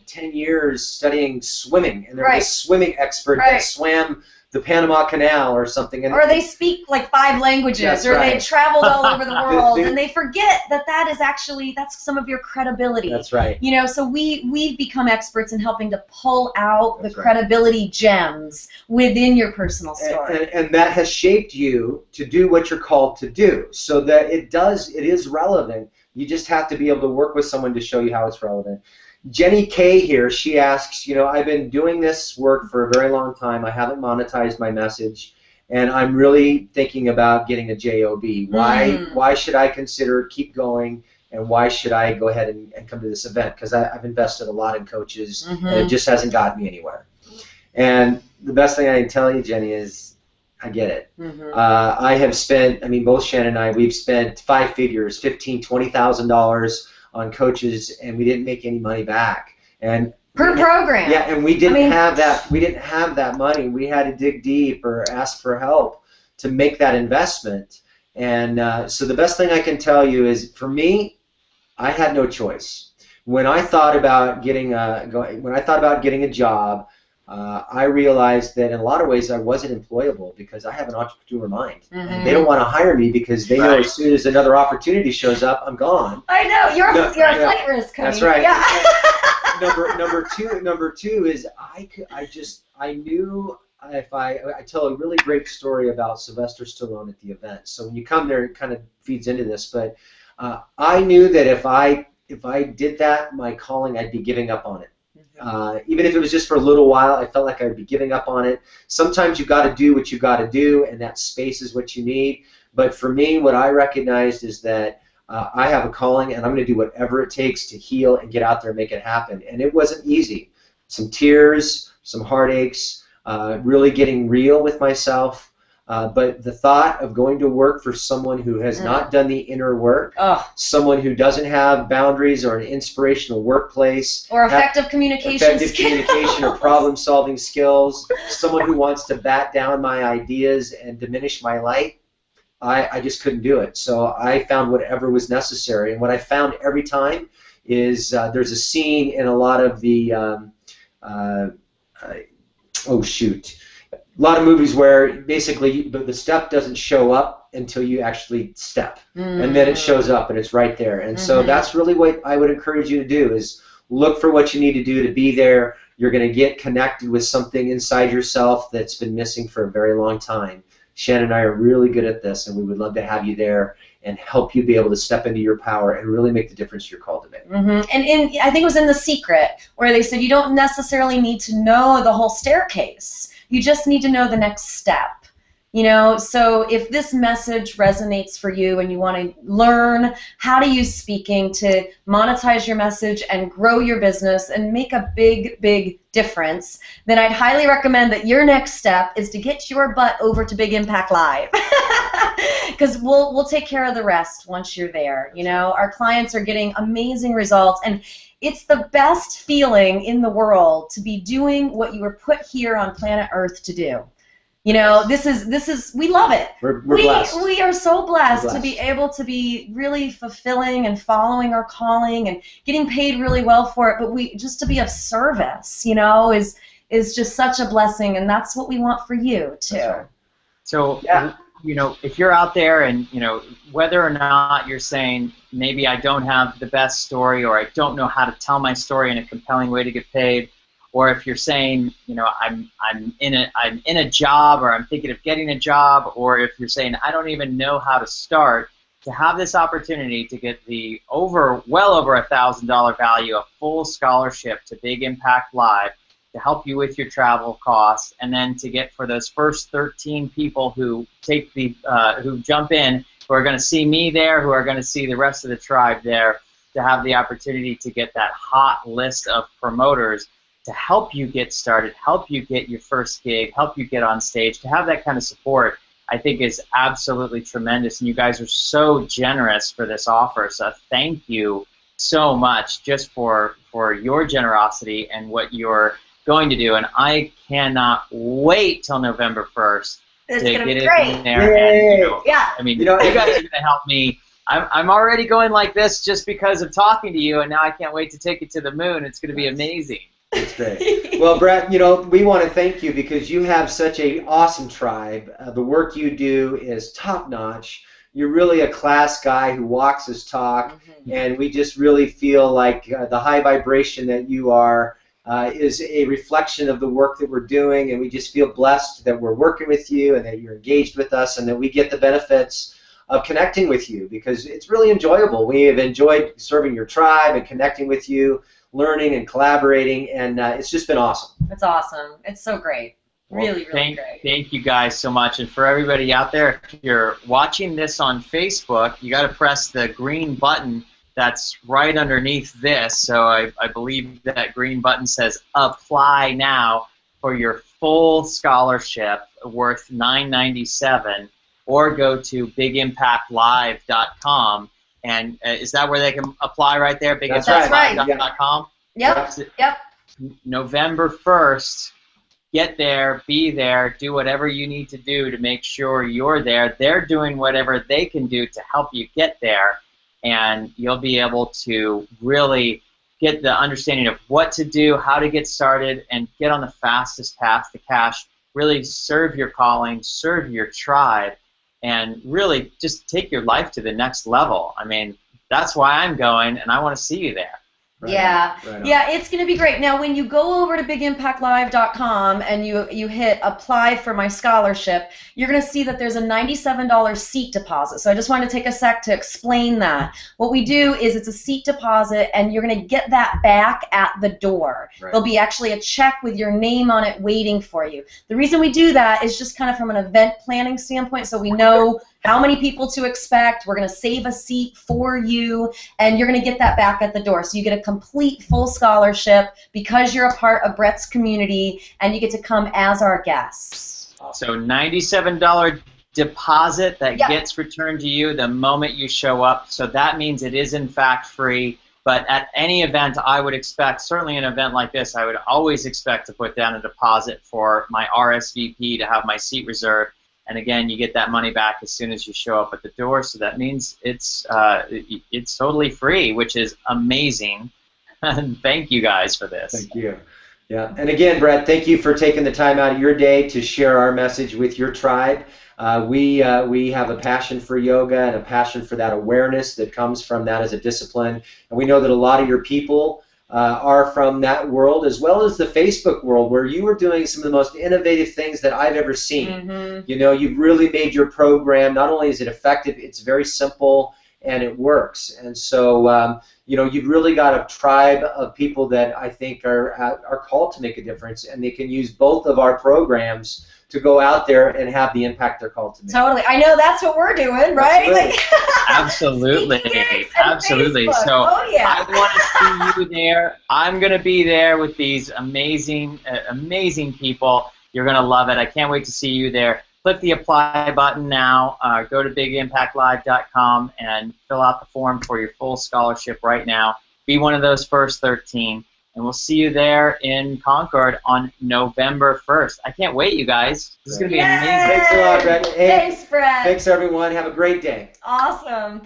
10 years studying swimming, and they're the swimming expert that swam the Panama Canal or something. And or they speak like 5 languages, or they've traveled all over the world, and they forget that that's some of your credibility. That's right. You know, so we've become experts in helping to pull out the credibility gems within your personal story. And that has shaped you to do what you're called to do, so that it is relevant. You just have to be able to work with someone to show you how it's relevant. Jenny K here, she asks, you know, I've been doing this work for a very long time. I haven't monetized my message, and I'm really thinking about getting a job. Why should I consider keep going, and why should I go ahead and come to this event? Because I've invested a lot in coaches, and it just hasn't gotten me anywhere. And the best thing I can tell you, Jenny, is I get it. I have spent, I mean, both Shannon and I, we've spent 5 figures, $15,000, $20,000 on coaches, and we didn't make any money back. And per program. Yeah, and we didn't have that. We didn't have that money. We had to dig deep or ask for help to make that investment. And so the best thing I can tell you is, for me, I had no choice. When I thought about getting a job, I realized that in a lot of ways I wasn't employable because I have an entrepreneur mind. And they don't want to hire me because they know as soon as another opportunity shows up, I'm gone. I know. You're a flight risk, honey. That's right. Yeah. Number two is I knew if I tell a really great story about Sylvester Stallone at the event. So when you come there, it kind of feeds into this. But I knew that if I did that, my calling, I'd be giving up on it. Even if it was just for a little while, I felt like I'd be giving up on it. Sometimes you got to do what you got to do, and that space is what you need. But for me, what I recognized is that I have a calling, and I'm going to do whatever it takes to heal and get out there and make it happen. And it wasn't easy. Some tears, some heartaches, really getting real with myself. But the thought of going to work for someone who has not done the inner work, someone who doesn't have boundaries or an inspirational workplace, or effective communication or problem-solving skills, someone who wants to bat down my ideas and diminish my light, I just couldn't do it. So I found whatever was necessary. And what I found every time is there's a scene in a lot of the a lot of movies where basically the step doesn't show up until you actually step, and then it shows up and it's right there. And so that's really what I would encourage you to do, is look for what you need to do to be there. You're going to get connected with something inside yourself that's been missing for a very long time. Shannon and I are really good at this, and we would love to have you there and help you be able to step into your power and really make the difference you're called to make. And I think it was in The Secret where they said you don't necessarily need to know the whole staircase. You just need to know the next step. You know, so if this message resonates for you and you want to learn how to use speaking to monetize your message and grow your business and make a big, big difference, then I'd highly recommend that your next step is to get your butt over to Big Impact Live. Because we'll take care of the rest once you're there. You know, our clients are getting amazing results, and it's the best feeling in the world to be doing what you were put here on planet Earth to do. You know, this is we love it. We're blessed. We are so blessed to be able to be really fulfilling and following our calling and getting paid really well for it. But just to be of service, you know, is just such a blessing, and that's what we want for you too. Right. So, you know, if you're out there and, you know, whether or not you're saying maybe I don't have the best story, or I don't know how to tell my story in a compelling way to get paid, or if you're saying, you know, I'm in a job, or I'm thinking of getting a job, or if you're saying I don't even know how to start, to have this opportunity to get the well over $1,000 value, a full scholarship to Big Impact Live to help you with your travel costs, and then to get for those first 13 people who take who jump in, who are going to see me there, who are going to see the rest of the tribe there, to have the opportunity to get that hot list of promoters to help you get started, help you get your first gig, help you get on stage. To have that kind of support, I think, is absolutely tremendous, and you guys are so generous for this offer, so thank you so much just for your generosity and what you're going to do, and I cannot wait till November 1st It's to gonna get be in great. there. And Yeah. I mean, You know, you guys are going to help me. I'm already going like this just because of talking to you, and now I can't wait to take it to the moon. It's going to be amazing. That's great. Well, Brett, we want to thank you because you have such a awesome tribe. The work you do is top notch. You're really a class guy who walks his talk, and we just really feel like the high vibration that you are is a reflection of the work that we're doing, and we just feel blessed that we're working with you and that you're engaged with us and that we get the benefits of connecting with you because it's really enjoyable. We have enjoyed serving your tribe and connecting with you, learning and collaborating, and it's just been awesome. It's awesome. It's so great. Really, really great. Thank you guys so much. And for everybody out there, if you're watching this on Facebook, you got to press the green button that's right underneath this. So I believe that green button says apply now for your full scholarship worth $9.97, or go to bigimpactlive.com. And is that where they can apply right there? Right. bigimpactlive.com? Yep. November 1st, get there, be there, do whatever you need to do to make sure you're there. They're doing whatever they can do to help you get there, and you'll be able to really get the understanding of what to do, how to get started, and get on the fastest path to cash. Really serve your calling, serve your tribe, and really just take your life to the next level. I mean, that's why I'm going, and I want to see you there. Right yeah, on. Yeah, it's going to be great. Now, when you go over to bigimpactlive.com and you hit apply for my scholarship, you're going to see that there's a $97 seat deposit. So I just wanted to take a sec to explain that. What we do is it's a seat deposit, and you're going to get that back at the door. Right. There'll be actually a check with your name on it waiting for you. The reason we do that is just kind of from an event planning standpoint, so we know how many people to expect. We're going to save a seat for you, and you're going to get that back at the door. So you get a complete full scholarship because you're a part of Brett's community, and you get to come as our guests. So $97 deposit that Yep. gets returned to you the moment you show up. So that means it is in fact free. But at any event, I would expect, certainly an event like this, I would always expect to put down a deposit for my RSVP to have my seat reserved. And again, you get that money back as soon as you show up at the door. So that means it's totally free, which is amazing. And thank you guys for this. Thank you. Yeah, and again, Brett, thank you for taking the time out of your day to share our message with your tribe. We have a passion for yoga and a passion for that awareness that comes from that as a discipline. And we know that a lot of your people are from that world, as well as the Facebook world, where you are doing some of the most innovative things that I've ever seen. Mm-hmm. You've really made your program, not only is it effective, it's very simple and it works. And so, you've really got a tribe of people that I think are called to make a difference, and they can use both of our programs to go out there and have the impact they're called to make. Totally. I know that's what we're doing, right? Absolutely. Absolutely. Facebook. So Oh, yeah. I want to see you there. I'm going to be there with these amazing people. You're going to love it. I can't wait to see you there. Click the apply button now. Go to bigimpactlive.com and fill out the form for your full scholarship right now. Be one of those first 13. And we'll see you there in Concord on November 1st. I can't wait, you guys. This is going to be amazing. Thanks a lot, Brett. Hey, Thanks, Brett. Thanks, everyone. Have a great day. Awesome.